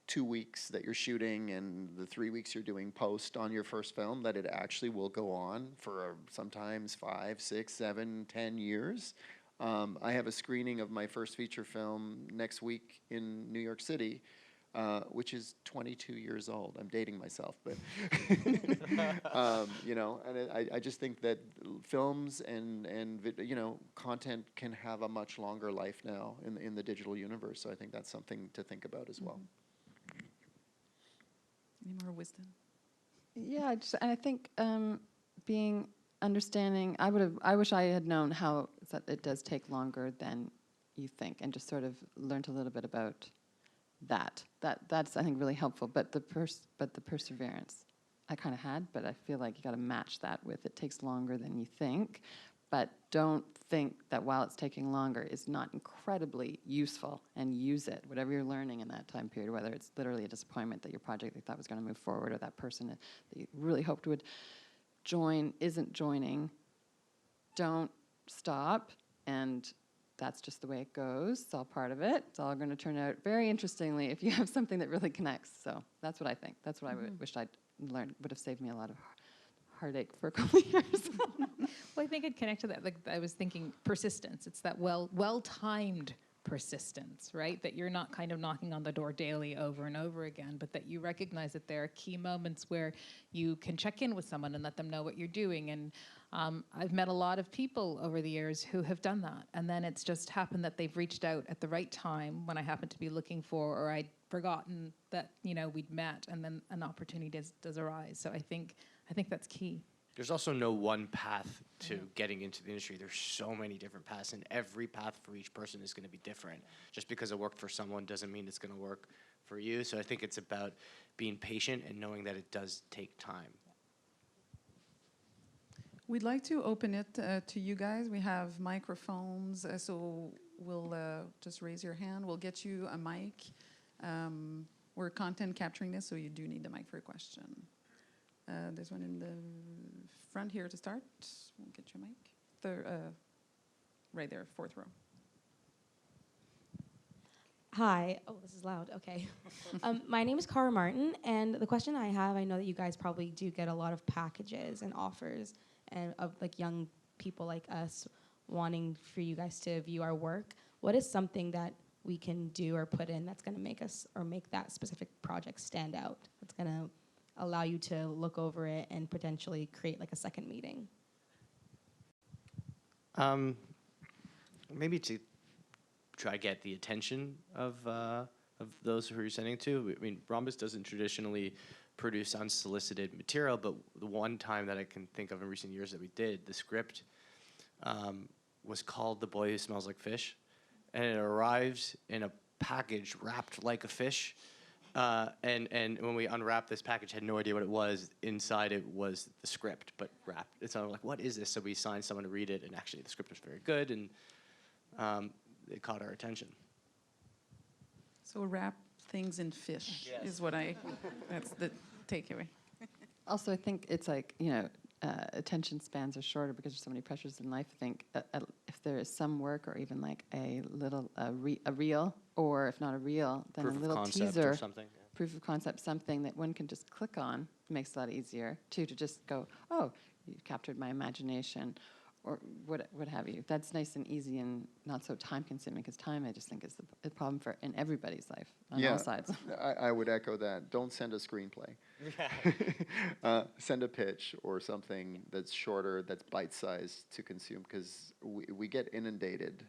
2 weeks that you're shooting and the 3 weeks you're doing post on your first film, that it actually will go on for sometimes 5, 6, 7, 10 years. I have a screening of my first feature film next week in New York City, which is 22 years old. I'm dating myself, but you know, and I just think that films and you know, content can have a much longer life now in the digital universe. So I think that's something to think about as well. Any more wisdom? Yeah, and I think being understanding. I wish I had known how that it does take longer than you think, and just sort of learned a little bit about that. That's I think really helpful. But the perseverance, I kind of had, but I feel like you got to match that with it takes longer than you think. But don't think that while it's taking longer is not incredibly useful, and use it. Whatever you're learning in that time period, whether it's literally a disappointment that your project you thought was going to move forward, or that person that you really hoped would join isn't joining, don't stop. And that's just the way it goes. It's all part of it. It's all going to turn out very interestingly if you have something that really connects. So that's what I think. That's what I wish I'd learned. Would have saved me a lot of heartache for a couple of years. Well, I think I'd connect to that. Like I was thinking persistence. It's that well-timed persistence, right? That you're not kind of knocking on the door daily over and over again, but that you recognize that there are key moments where you can check in with someone and let them know what you're doing. And I've met a lot of people over the years who have done that. And then it's just happened that they've reached out at the right time when I happened to be looking for, or I'd forgotten that, you know, we'd met, and then an opportunity does arise. So I think that's key. There's also no one path to getting into the industry. There's so many different paths, and every path for each person is going to be different. Just because it worked for someone doesn't mean it's going to work for you. So I think it's about being patient and knowing that it does take time. We'd like to open it to you guys. We have microphones, so we'll just raise your hand. We'll get you a mic. We're content capturing this, so you do need the mic for a question. There's one in the front here to start. We'll get you a mic. Right there, fourth row. Hi. Oh, this is loud. Okay. My name is Cara Martin, and the question I have, I know that you guys probably do get a lot of packages and offers, and of like young people like us wanting for you guys to view our work. What is something that we can do or put in that's going to make us or make that specific project stand out? That's going to allow you to look over it and potentially create like a second meeting? Maybe to try to get the attention of those who you're sending to. I mean, Rhombus doesn't traditionally produce unsolicited material, but the one time that I can think of in recent years that we did, the script was called The Boy Who Smells Like Fish, and it arrived in a package wrapped like a fish. And when we unwrapped this package, had no idea what it was. Inside it was the script, but wrapped. And so I'm like, what is this? So we signed someone to read it, and actually the script was very good, and it caught our attention. So wrap things in fish is what that's the takeaway. Also, I think it's like, attention spans are shorter because there's so many pressures in life. I think if there is some work, or even like a little a reel, or if not a reel, then Proof a of little concept teaser, or something. Yeah. proof of concept, something that one can just click on, makes it a lot easier. Two, to just go, oh, you captured my imagination, or what have you. That's nice and easy and not so time consuming, because time, I just think, is the problem in everybody's life on all sides. I would echo that. Don't send a screenplay. Send a pitch or something that's shorter, that's bite-sized to consume, because we get inundated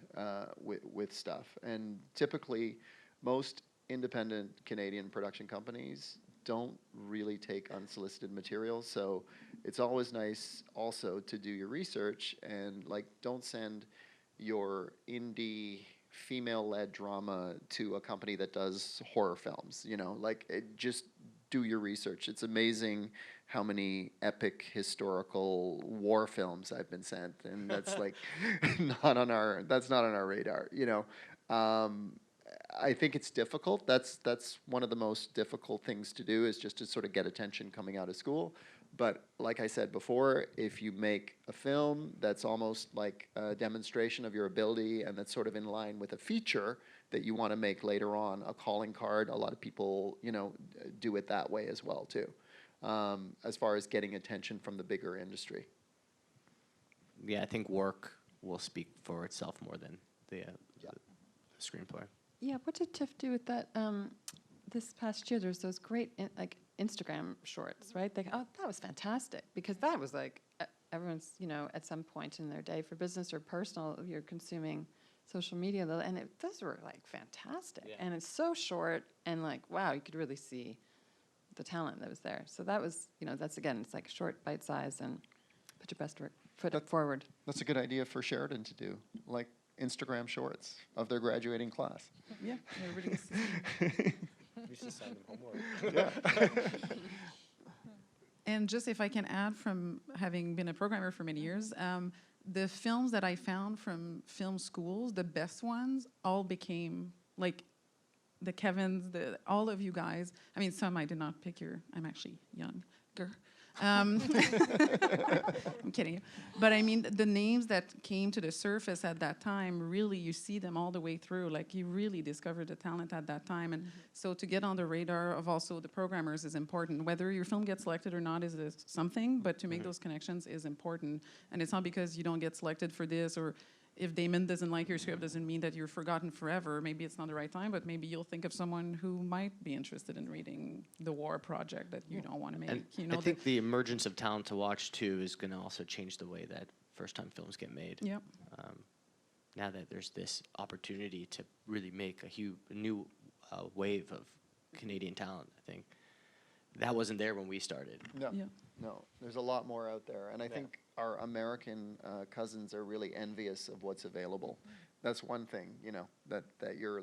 with stuff. And typically, most independent Canadian production companies don't really take unsolicited material, so it's always nice also to do your research and don't send your indie female-led drama to a company that does horror films. Just do your research. It's amazing how many epic historical war films I've been sent, and that's not on our radar. I think it's difficult. That's one of the most difficult things to do, is just to sort of get attention coming out of school. But like I said before, if you make a film that's almost like a demonstration of your ability, and that's sort of in line with a feature, that you want to make later on a calling card. A lot of people, do it that way as well too, as far as getting attention from the bigger industry. Yeah, I think work will speak for itself more than the screenplay. Yeah, what did TIFF do with that? This past year, there's those great Instagram shorts, right? Oh, that was fantastic, because that was like everyone's, at some point in their day, for business or personal, you're consuming social media, and those were like fantastic. Yeah. And it's so short, and like, wow, you could really see the talent that was there. So that was, that's again, it's like short, bite size, and put your best foot forward. That's a good idea for Sheridan to do, like Instagram shorts of their graduating class. Yeah, everybody gets to see. We should send them homework. And just if I can add, from having been a programmer for many years, the films that I found from film schools, the best ones, all became like the Kevins, all of you guys. I mean, some I did not pick your, I'm actually younger. I'm kidding you. But I mean, the names that came to the surface at that time, really, you see them all the way through. Like, you really discovered the talent at that time. And so to get on the radar of also the programmers is important. Whether your film gets selected or not is something, but to make those connections is important. And it's not because you don't get selected for this, or if Damon doesn't like your script doesn't mean that you're forgotten forever. Maybe it's not the right time, but maybe you'll think of someone who might be interested in reading the war project that you don't want to make. And I think the emergence of talent to watch too is going to also change the way that first-time films get made. Yeah. Now that there's this opportunity to really make a new wave of Canadian talent, I think that wasn't there when we started. No, Yeah. no, there's a lot more out there, and I think our American cousins are really envious of what's available. That's one thing, that you're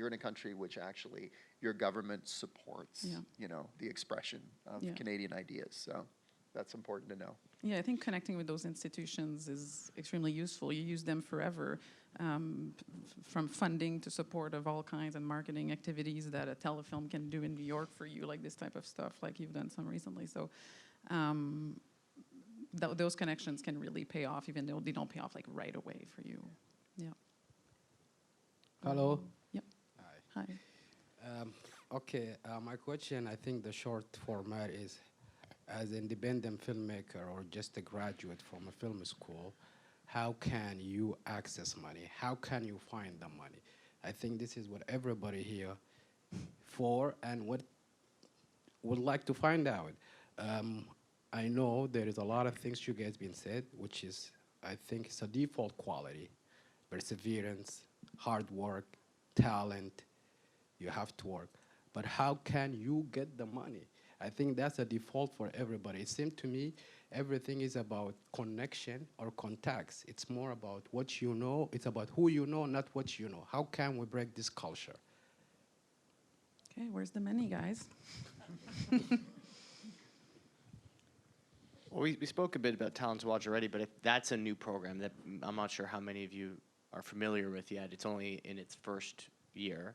in a country which actually your government supports, the expression of Canadian ideas. So that's important to know. Yeah, I think connecting with those institutions is extremely useful. You use them forever, from funding to support of all kinds and marketing activities that a telefilm can do in New York for you, like this type of stuff, like you've done some recently. So those connections can really pay off, even though they don't pay off like right away for you. Yeah. Hello. Yep. Hi. Hi. Okay, my question, I think the short format is, as an independent filmmaker or just a graduate from a film school, how can you access money? How can you find the money? I think this is what everybody here for and what would like to find out. I know there is a lot of things you guys been said, which is, I think it's a default quality: perseverance, hard work, talent. You have to work. But how can you get the money? I think that's a default for everybody. It seems to me everything is about connection or contacts. It's more about what you know. It's about who you know, not what you know. How can we break this culture? Okay, where's the money, guys? Well, we spoke a bit about Talent to Watch already, but that's a new program that I'm not sure how many of you are familiar with yet. It's only in its first year,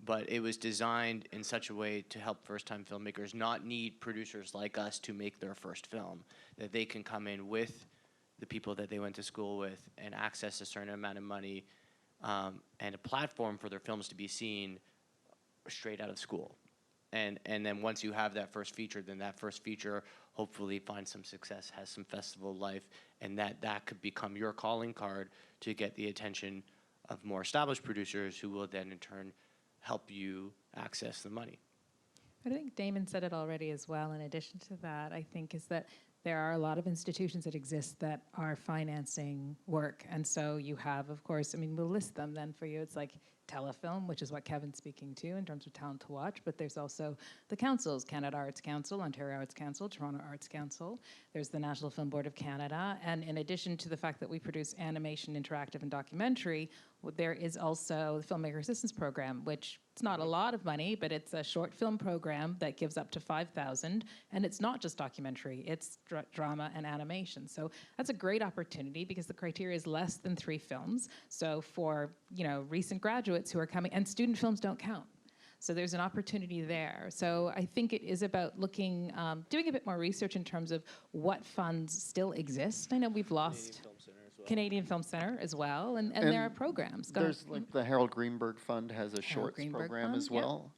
but it was designed in such a way to help first-time filmmakers not need producers like us to make their first film, that they can come in with the people that they went to school with and access a certain amount of money and a platform for their films to be seen straight out of school. And then once you have that first feature, then that first feature hopefully finds some success, has some festival life, and that could become your calling card to get the attention of more established producers who will then in turn help you access the money. I think Damon said it already as well. In addition to that, I think is that there are a lot of institutions that exist that are financing work. And so you have, of course, I mean, we'll list them then for you. It's like Telefilm, which is what Kevin's speaking to in terms of Talent to Watch, but there's also the councils, Canada Arts Council, Ontario Arts Council, Toronto Arts Council. There's the National Film Board of Canada. And in addition to the fact that we produce animation, interactive, and documentary, there is also the Filmmaker Assistance Program, which it's not a lot of money, but it's a short film program that gives up to $5,000, and it's not just documentary, it's drama and animation. So that's a great opportunity because the criteria is less than 3 films. So for, recent graduates who are coming, and student films don't count. So there's an opportunity there. So I think it is about looking, doing a bit more research in terms of what funds still exist. I know we've lost. Film Center as Canadian Film Center as well, and there are programs. Go There's ahead. like the Harold Greenberg Fund has a shorts Greenberg program Fund, as yeah. well.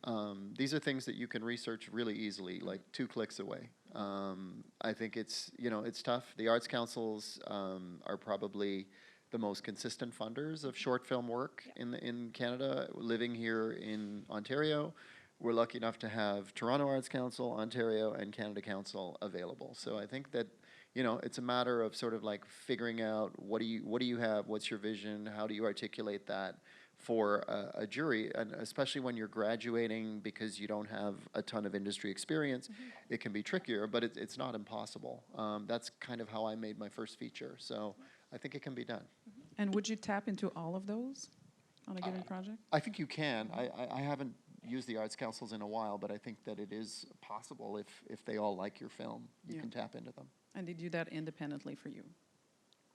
These are things that you can research really easily, like 2 clicks away. I think it's, it's tough. The arts councils are probably the most consistent funders of short film work in Canada. Living here in Ontario, we're lucky enough to have Toronto Arts Council, Ontario, and Canada Council available. So I think that, it's a matter of sort of like figuring out what do you have, what's your vision, how do you articulate that for a jury, and especially when you're graduating because you don't have a ton of industry experience, it can be trickier, but it's not impossible. That's kind of how I made my first feature, so I think it can be done. And would you tap into all of those on a given project? I think you can. I haven't used the arts councils in a while, but I think that it is possible if they all like your film, you can tap into them. And they do that independently for you?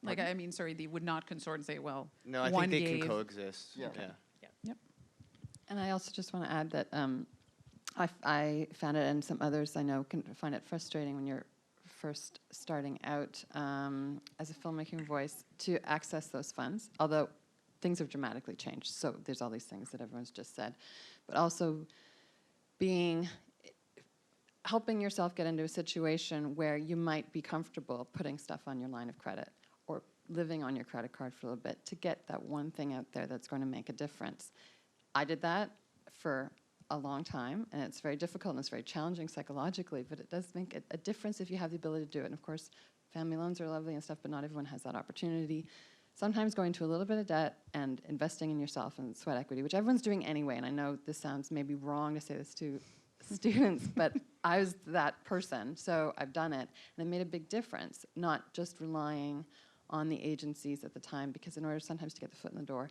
Like, I mean, sorry, they would not consort and say, well, No, I one think they gave- can coexist. Yeah. Yep. And I also just want to add that I found it, and some others I know can find it frustrating when you're first starting out as a filmmaking voice to access those funds, although things have dramatically changed. So there's all these things that everyone's just said. But also helping yourself get into a situation where you might be comfortable putting stuff on your line of credit or living on your credit card for a little bit to get that one thing out there that's going to make a difference. I did that for a long time, and it's very difficult and it's very challenging psychologically, but it does make a difference if you have the ability to do it. And of course, family loans are lovely and stuff, but not everyone has that opportunity. Sometimes going to a little bit of debt and investing in yourself and sweat equity, which everyone's doing anyway, and I know this sounds maybe wrong to say this to students, but I was that person, so I've done it, and it made a big difference, not just relying on the agencies at the time, because in order sometimes to get the foot in the door,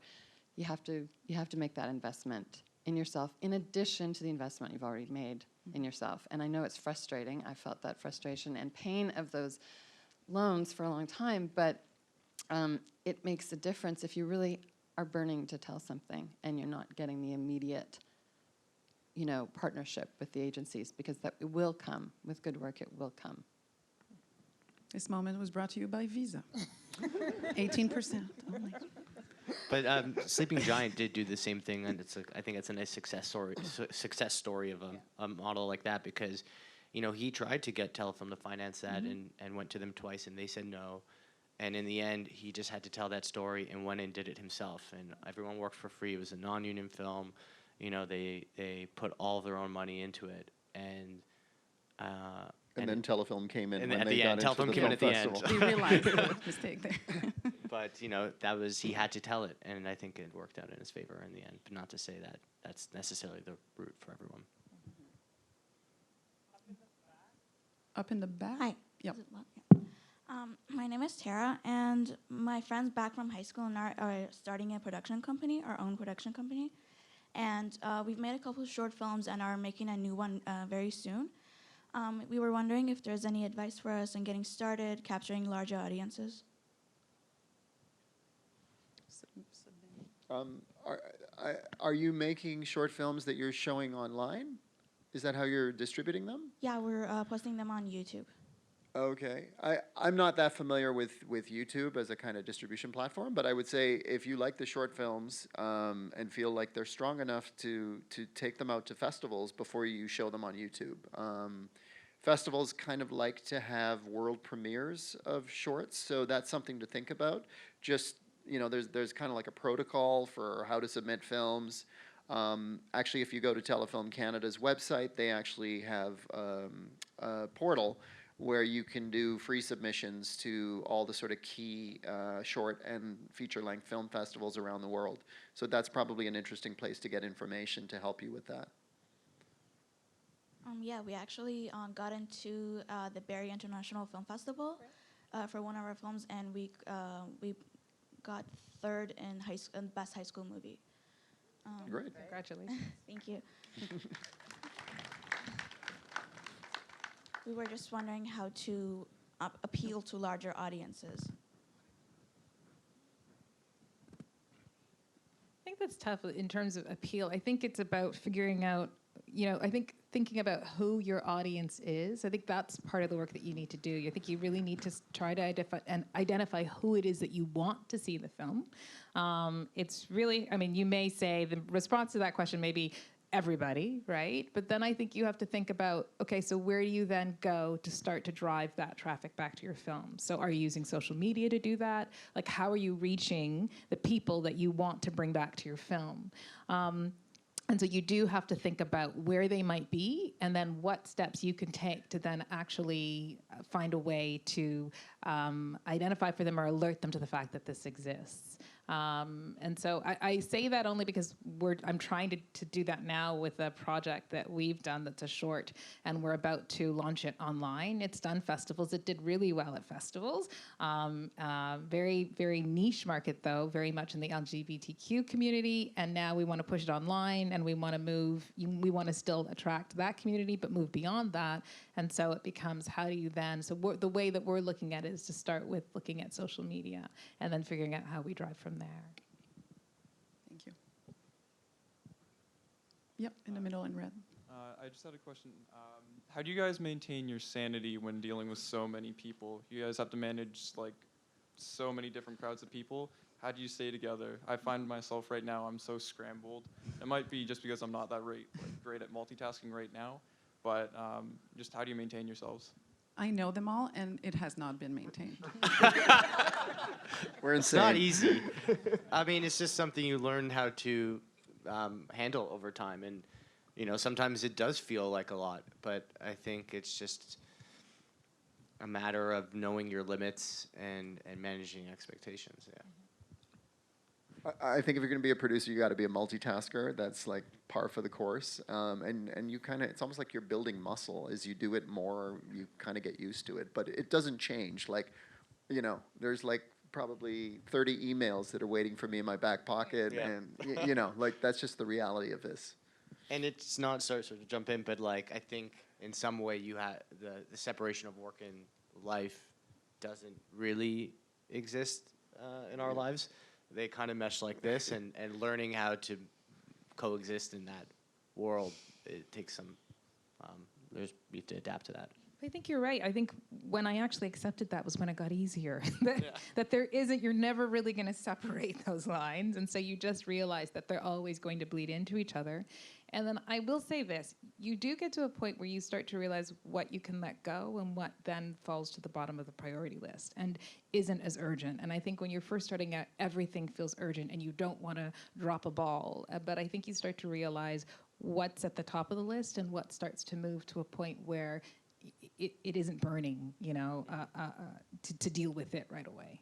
you have to make that investment in yourself, in addition to the investment you've already made in yourself. And I know it's frustrating. I felt that frustration and pain of those loans for a long time, but it makes a difference if you really are burning to tell something and you're not getting the immediate, partnership with the agencies, because that it will come. With good work, it will come. This moment was brought to you by Visa. 18% only. But Sleeping Giant did do the same thing, and I think it's a nice success story of a model like that, because, he tried to get Telefilm to finance that and went to them twice, and they said no. And in the end, he just had to tell that story and went and did it himself. And everyone worked for free. It was a non-union film. They put all of their own money into it, and then Telefilm came in and when at they the got end, into Telefilm the came in film at the end. festival. They realized the mistake there. But he had to tell it, and I think it worked out in his favor in the end. But not to say that that's necessarily the route for everyone. Up in the back? Hi. Yep. Is it loud? Yeah. My name is Tara, and my friends back from high school are starting a production company, our own production company. And we've made a couple of short films and are making a new one very soon. We were wondering if there's any advice for us in getting started, capturing larger audiences. Are you making short films that you're showing online? Is that how you're distributing them? Yeah, we're posting them on YouTube. Okay. I'm not that familiar with YouTube as a kind of distribution platform, but I would say if you like the short films and feel like they're strong enough to take them out to festivals before you show them on YouTube. Festivals kind of like to have world premieres of shorts, so that's something to think about. Just, there's kind of like a protocol for how to submit films. Actually, if you go to Telefilm Canada's website, they actually have a portal where you can do free submissions to all the sort of key short and feature-length film festivals around the world. So that's probably an interesting place to get information to help you with that. Yeah, we actually got into the Barrie International Film Festival for one of our films, and we got third in Best High School Movie. Great. Congratulations. Thank you. We were just wondering how to appeal to larger audiences. I think that's tough in terms of appeal. I think it's about figuring out, I think thinking about who your audience is. I think that's part of the work that you need to do. I think you really need to try to identify who it is that you want to see the film. It's really, I mean, you may say the response to that question may be everybody, right? But then I think you have to think about, okay, so where do you then go to start to drive that traffic back to your film? So are you using social media to do that? Like, how are you reaching the people that you want to bring back to your film? And so you do have to think about where they might be and then what steps you can take to then actually find a way to identify for them or alert them to the fact that this exists. And so I say that only because I'm trying to do that now with a project that we've done that's a short, and we're about to launch it online. It's done festivals. It did really well at festivals. Very, very niche market, though, very much in the LGBTQ community. And now we want to push it online, and we want to still attract that community, but move beyond that. And so it becomes, how do you then, so the way that we're looking at it is to start with looking at social media and then figuring out how we drive from there. Thank you. Yep, in the middle in red. I just had a question. How do you guys maintain your sanity when dealing with so many people? You guys have to manage like so many different crowds of people. How do you stay together? I find myself right now, I'm so scrambled. It might be just because I'm not that great at multitasking right now, but just how do you maintain yourselves? I know them all, and it has not been maintained. We're It's insane. not easy. I mean, it's just something you learn how to handle over time. And, you know, sometimes it does feel like a lot, but I think it's just a matter of knowing your limits and managing expectations, yeah. I think if you're going to be a producer, you got to be a multitasker. That's like par for the course. And you kind of, it's almost like you're building muscle. As you do it more, you kind of get used to it. But it doesn't change. Like, you know, there's like probably 30 emails that are waiting for me in my back pocket. Yeah. And, you know, like that's just the reality of this. And it's not, sorry to jump in, but like I think in some way you have the separation of work and life doesn't really exist in our lives. They kind of mesh like this, and learning how to coexist in that world, it takes some, you have to adapt to that. I think you're right. I think when I actually accepted that was when it got easier. That you're never really going to separate those lines. And so you just realize that they're always going to bleed into each other. And then I will say this, you do get to a point where you start to realize what you can let go and what then falls to the bottom of the priority list and isn't as urgent. And I think when you're first starting out, everything feels urgent and you don't want to drop a ball. But I think you start to realize what's at the top of the list and what starts to move to a point where it isn't burning, you know, to deal with it right away.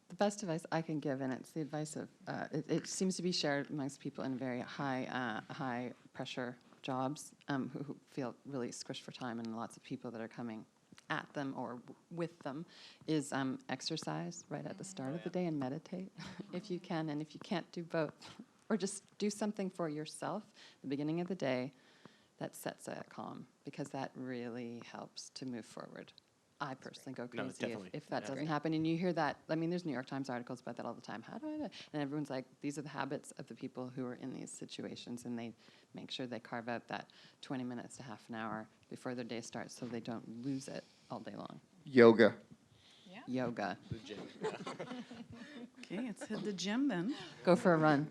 The best advice I can give, and it's the advice of, it seems to be shared amongst people in very high pressure jobs who feel really squished for time, and lots of people that are coming at them or with them, is exercise right at the start of the day and meditate if you can, and if you can't do both, or just do something for yourself at the beginning of the day that sets a calm, because that really helps to move forward. I personally go crazy if that doesn't happen. And you hear that, I mean, there's New York Times articles about that all the time. How do I do it? And everyone's like, these are the habits of the people who are in these situations, and they make sure they carve out that 20 minutes to half an hour before their day starts so they don't lose it all day long. Yoga. Yeah. Yoga. The gym. Okay, let's hit the gym then. Go for a run.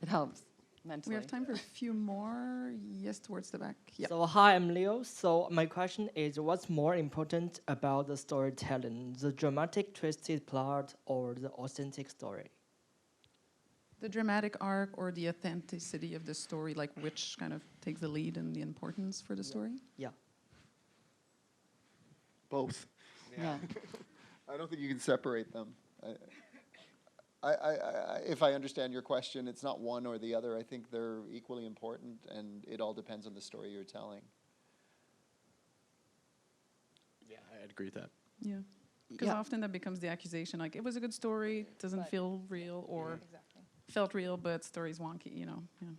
It helps mentally. We have time for a few more. Yes, towards the back. Yeah. So hi, I'm Leo. So my question is, what's more important about the storytelling, the dramatic twisted plot or the authentic story? The dramatic arc or the authenticity of the story, like which kind of takes the lead and the importance for the story? Yeah. Both. Yeah. I don't think you can separate them. If I understand your question, it's not one or the other. I think they're equally important, and it all depends on the story you're telling. Yeah, I'd agree with that. Yeah. Because often that becomes the accusation, like, it was a good story, doesn't feel real, or felt real, but story's wonky, you know. Yeah.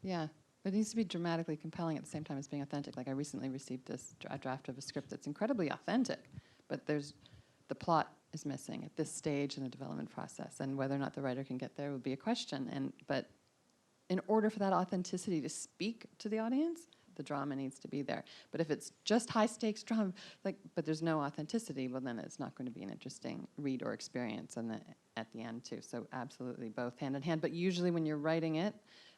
Yeah. It needs to be dramatically compelling at the same time as being authentic. Like I recently received this draft of a script that's incredibly authentic, but the plot is missing at this stage in the development process, and whether or not the writer can get there would be a question. But in order for that authenticity to speak to the audience, the drama needs to be there. But if it's just high stakes drama, but there's no authenticity, well then it's not going to be an interesting read or experience at the end too. So absolutely both hand in hand. But usually when you're writing it,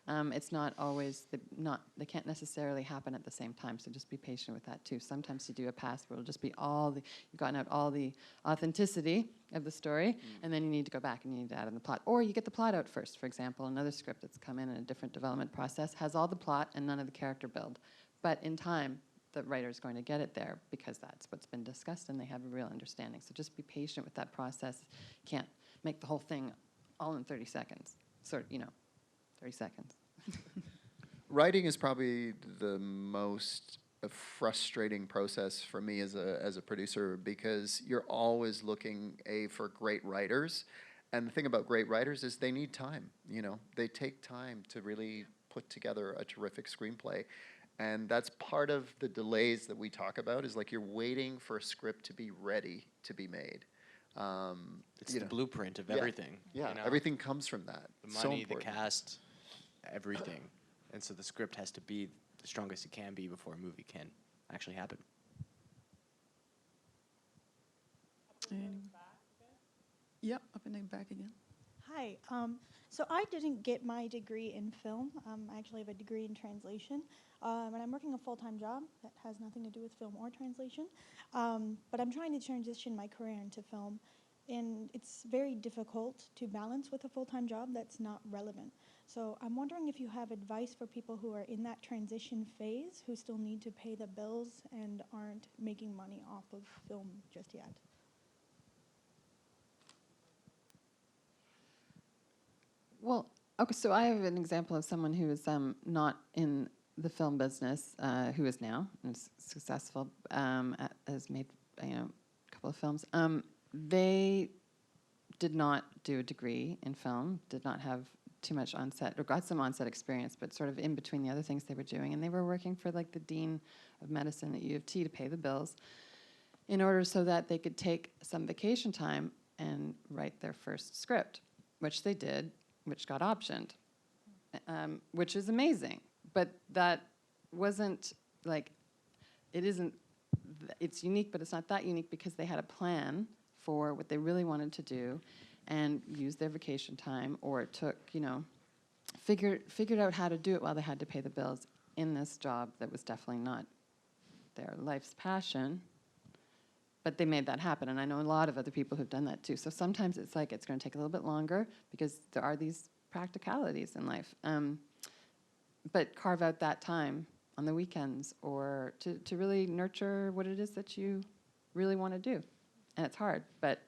it's not always, they can't necessarily happen at the same time, so just be patient with that too. Sometimes you do a pass where it'll just be you've gotten out all the authenticity of the story, and then you need to go back and you need to add in the plot. Or you get the plot out first, for example. Another script that's come in a different development process has all the plot and none of the character build. But in time, the writer's going to get it there because that's what's been discussed and they have a real understanding. So just be patient with that process. Can't make the whole thing all in 30 seconds. 30 seconds. Writing is probably the most frustrating process for me as a producer, because you're always looking for great writers, and the thing about great writers is they need time. They take time to really put together a terrific screenplay, and that's part of the delays that we talk about. Is like you're waiting for a script to be ready to be made. It's the blueprint of everything. Yeah, everything comes from that. The money, the cast, everything. And so the script has to be the strongest it can be before a movie can actually happen. Yep, up in the back again. Hi. So I didn't get my degree in film. I actually have a degree in translation. And I'm working a full-time job that has nothing to do with film or translation. But I'm trying to transition my career into film. And it's very difficult to balance with a full-time job that's not relevant. So I'm wondering if you have advice for people who are in that transition phase, who still need to pay the bills and aren't making money off of film just yet. Well, okay, so I have an example of someone who is not in the film business, who is now and successful, has made a couple of films. They did not do a degree in film, did not have too much on-set, or got some on-set experience, but sort of in between the other things they were doing. And they were working for the dean of medicine at U of T to pay the bills in order so that they could take some vacation time and write their first script, which they did, which got optioned, which is amazing. But that wasn't it's unique, but it's not that unique because they had a plan for what they really wanted to do and used their vacation time, or took, figured out how to do it while they had to pay the bills in this job that was definitely not their life's passion. But they made that happen, and I know a lot of other people who've done that too. So sometimes it's going to take a little bit longer because there are these practicalities in life. But carve out that time on the weekends or to really nurture what it is that you really want to do. And it's hard, but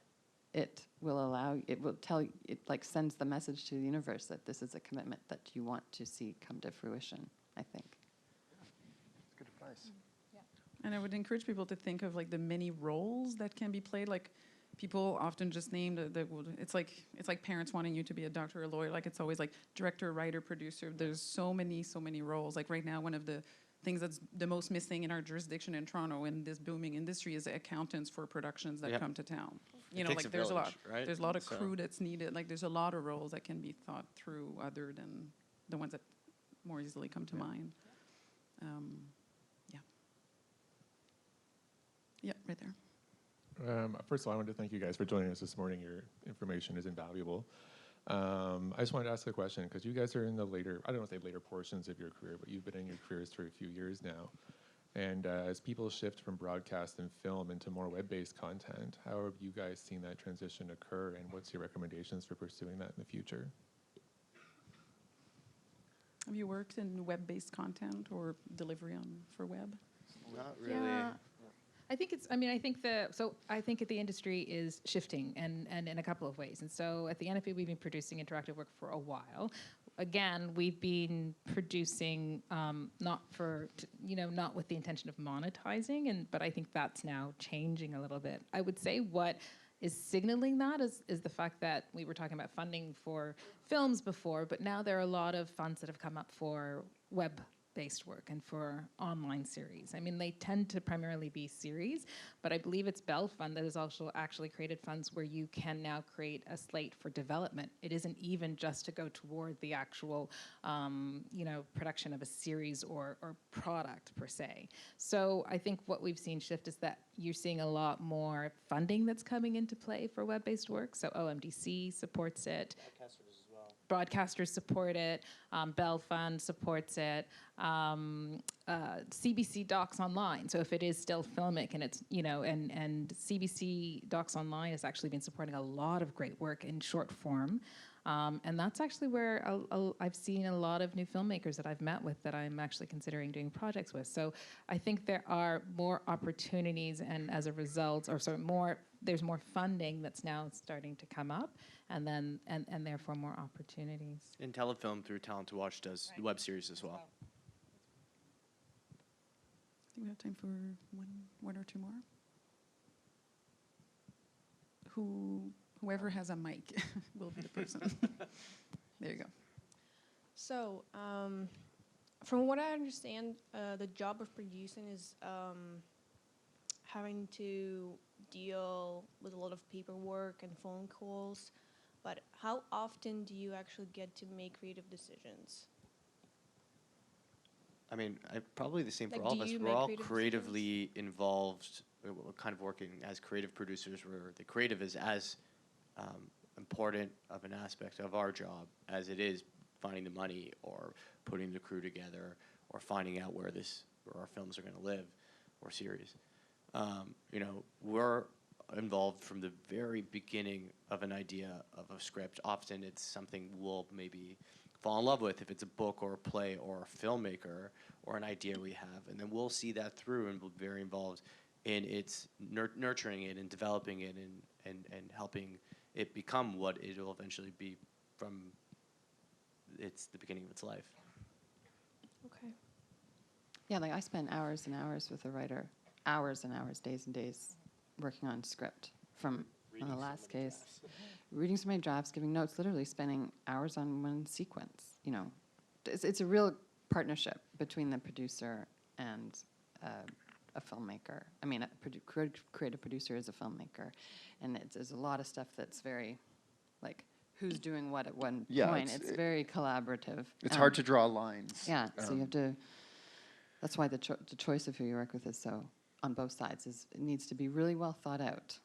it will tell you, it sends the message to the universe that this is a commitment that you want to see come to fruition, I think. That's good advice. And I would encourage people to think of the many roles that can be played. People often just name it's like parents wanting you to be a doctor or a lawyer. It's always director, writer, producer. There's so many roles. Right now, one of the things that's the most missing in our jurisdiction in Toronto in this booming industry is accountants for productions that come to town. There's a lot. Right? There's a lot of crew that's needed. There's a lot of roles that can be thought through other than the ones that more easily come to mind. Yeah, right there. First of all, I wanted to thank you guys for joining us this morning. Your information is invaluable. I just wanted to ask a question, because you guys are in the later, I don't want to say later portions of your career, but you've been in your careers for a few years now. And as people shift from broadcast and film into more web-based content, how have you guys seen that transition occur, and what's your recommendations for pursuing that in the future? Have you worked in web-based content or delivery for web? Not really. Yeah. I think the industry is shifting and in a couple of ways. And so at the NFB, we've been producing interactive work for a while. Again, we've been producing not with the intention of monetizing, but I think that's now changing a little bit. I would say what is signaling that is the fact that we were talking about funding for films before, but now there are a lot of funds that have come up for web web-based work and for online series. I mean, they tend to primarily be series, but I believe it's Bell Fund that has also actually created funds where you can now create a slate for development. It isn't even just to go toward the actual, production of a series or product per se. So I think what we've seen shift is that you're seeing a lot more funding that's coming into play for web-based work. So OMDC supports it. Broadcasters support it. Bell Fund supports it. CBC Docs Online. So if it is still filmic and it's, and CBC Docs Online has actually been supporting a lot of great work in short form. And that's actually where I've seen a lot of new filmmakers that I've met with that I'm actually considering doing projects with. So I think there are more opportunities, and as a result, there's more funding that's now starting to come up, and therefore more opportunities. And Telefilm through Talent to Watch does web series as well. I think we have time for one or two more. Whoever has a mic will be the person. There you go. So, from what I understand, the job of producing is having to deal with a lot of paperwork and phone calls. But how often do you actually get to make creative decisions? I mean, probably the same for Like, all do of us. you We're make all creative creatively involved. We're kind of working as creative producers, where the creative is as important of an aspect of our job as it is finding the money or putting the crew together or finding out where our films are going to live or series. We're involved from the very beginning of an idea of a script. Often it's something we'll maybe fall in love with if it's a book or a play or a filmmaker or an idea we have, and then we'll see that through and be very involved in its nurturing it and developing it and helping it become what it will eventually be from the beginning of its life. Okay. Yeah, like I spent hours and hours with a writer, hours and hours, days and days, working on script from on the last case. Reading so many drafts, giving notes, literally spending hours on one sequence. It's a real partnership between the producer and a filmmaker. I mean, creative producer is a filmmaker, and there's a lot of stuff that's very, like, who's doing what at one point. It's very collaborative. It's hard to draw lines. Yeah, so you have to. That's why the choice of who you work with is so on both sides. It needs to be really well thought out.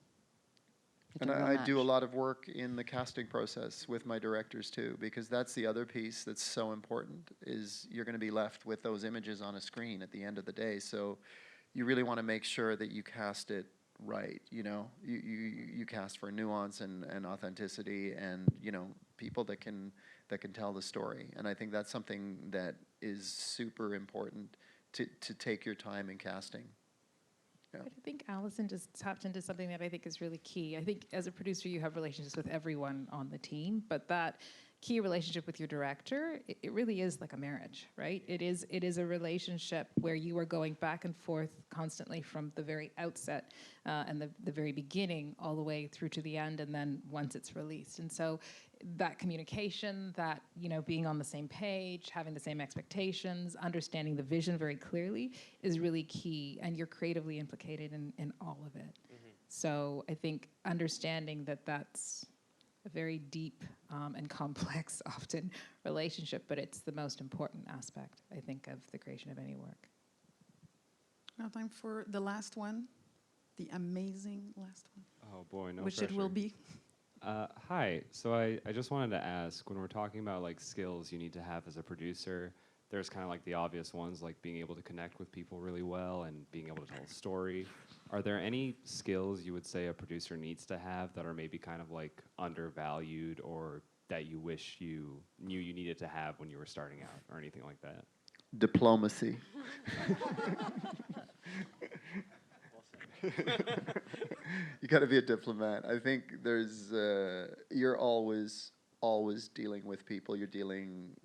And I do a lot of work in the casting process with my directors too, because that's the other piece that's so important, is you're going to be left with those images on a screen at the end of the day. So you really want to make sure that you cast it right. You cast for nuance and authenticity, and people that can tell the story. And I think that's something that is super important to take your time in casting. Yeah. But I think Allison just tapped into something that I think is really key. I think as a producer, you have relationships with everyone on the team, but that key relationship with your director, it really is like a marriage, right? It is a relationship where you are going back and forth constantly from the very outset and the very beginning all the way through to the end, and then once it's released. And so that communication, that being on the same page, having the same expectations, understanding the vision very clearly is really key, and you're creatively implicated in all of it. Mm-hmm. So I think understanding that that's a very deep and complex, often, relationship, but it's the most important aspect, I think, of the creation of any work. Now time for the last one, the amazing last one. Oh boy, no Which pressure. it will be. Hi, so I just wanted to ask, when we're talking about like skills you need to have as a producer, there's kind of like the obvious ones, like being able to connect with people really well and being able to tell a story. Are there any skills you would say a producer needs to have that are maybe kind of like undervalued, or that you wish you knew you needed to have when you were starting out, or anything like that? Diplomacy. You got to be a diplomat. I think you're always dealing with people. You're dealing,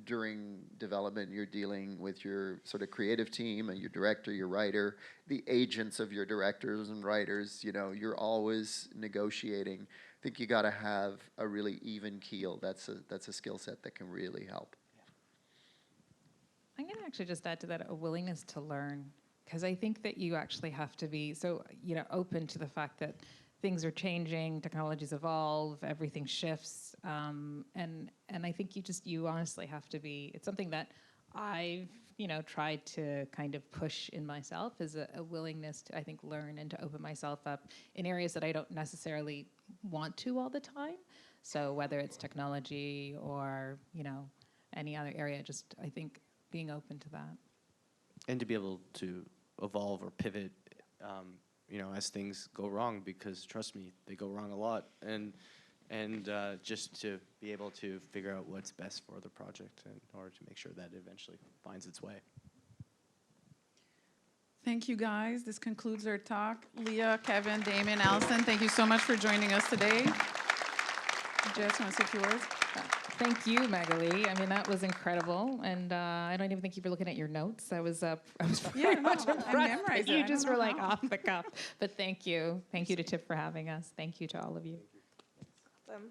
during development, you're dealing with your sort of creative team and your director, your writer, the agents of your directors and writers. You're always negotiating. I think you got to have a really even keel. That's a skill set that can really help. can actually just add to that a willingness to learn, because I think that you actually have to be so, open to the fact that things are changing, technologies evolve, everything shifts, and I think you honestly have to be. It's something that I've tried to kind of push in myself, is a willingness to, I think, learn and to open myself up in areas that I don't necessarily want to all the time. So whether it's technology or any other area, just I think being open to that. And to be able to evolve or pivot, as things go wrong, because trust me, they go wrong a lot, and just to be able to figure out what's best for the project in order to make sure that it eventually finds its way. Thank you, guys. This concludes our talk. Leah, Kevin, Damon, Allison, thank you so much for joining us today. Jess, want to say a few words? Thank you, Magali. I mean, that was incredible, and I don't even think you were looking at your notes. I was very much impressed. You just were like off the cuff. But thank you to TIFF for having us. Thank you to all of you. Awesome.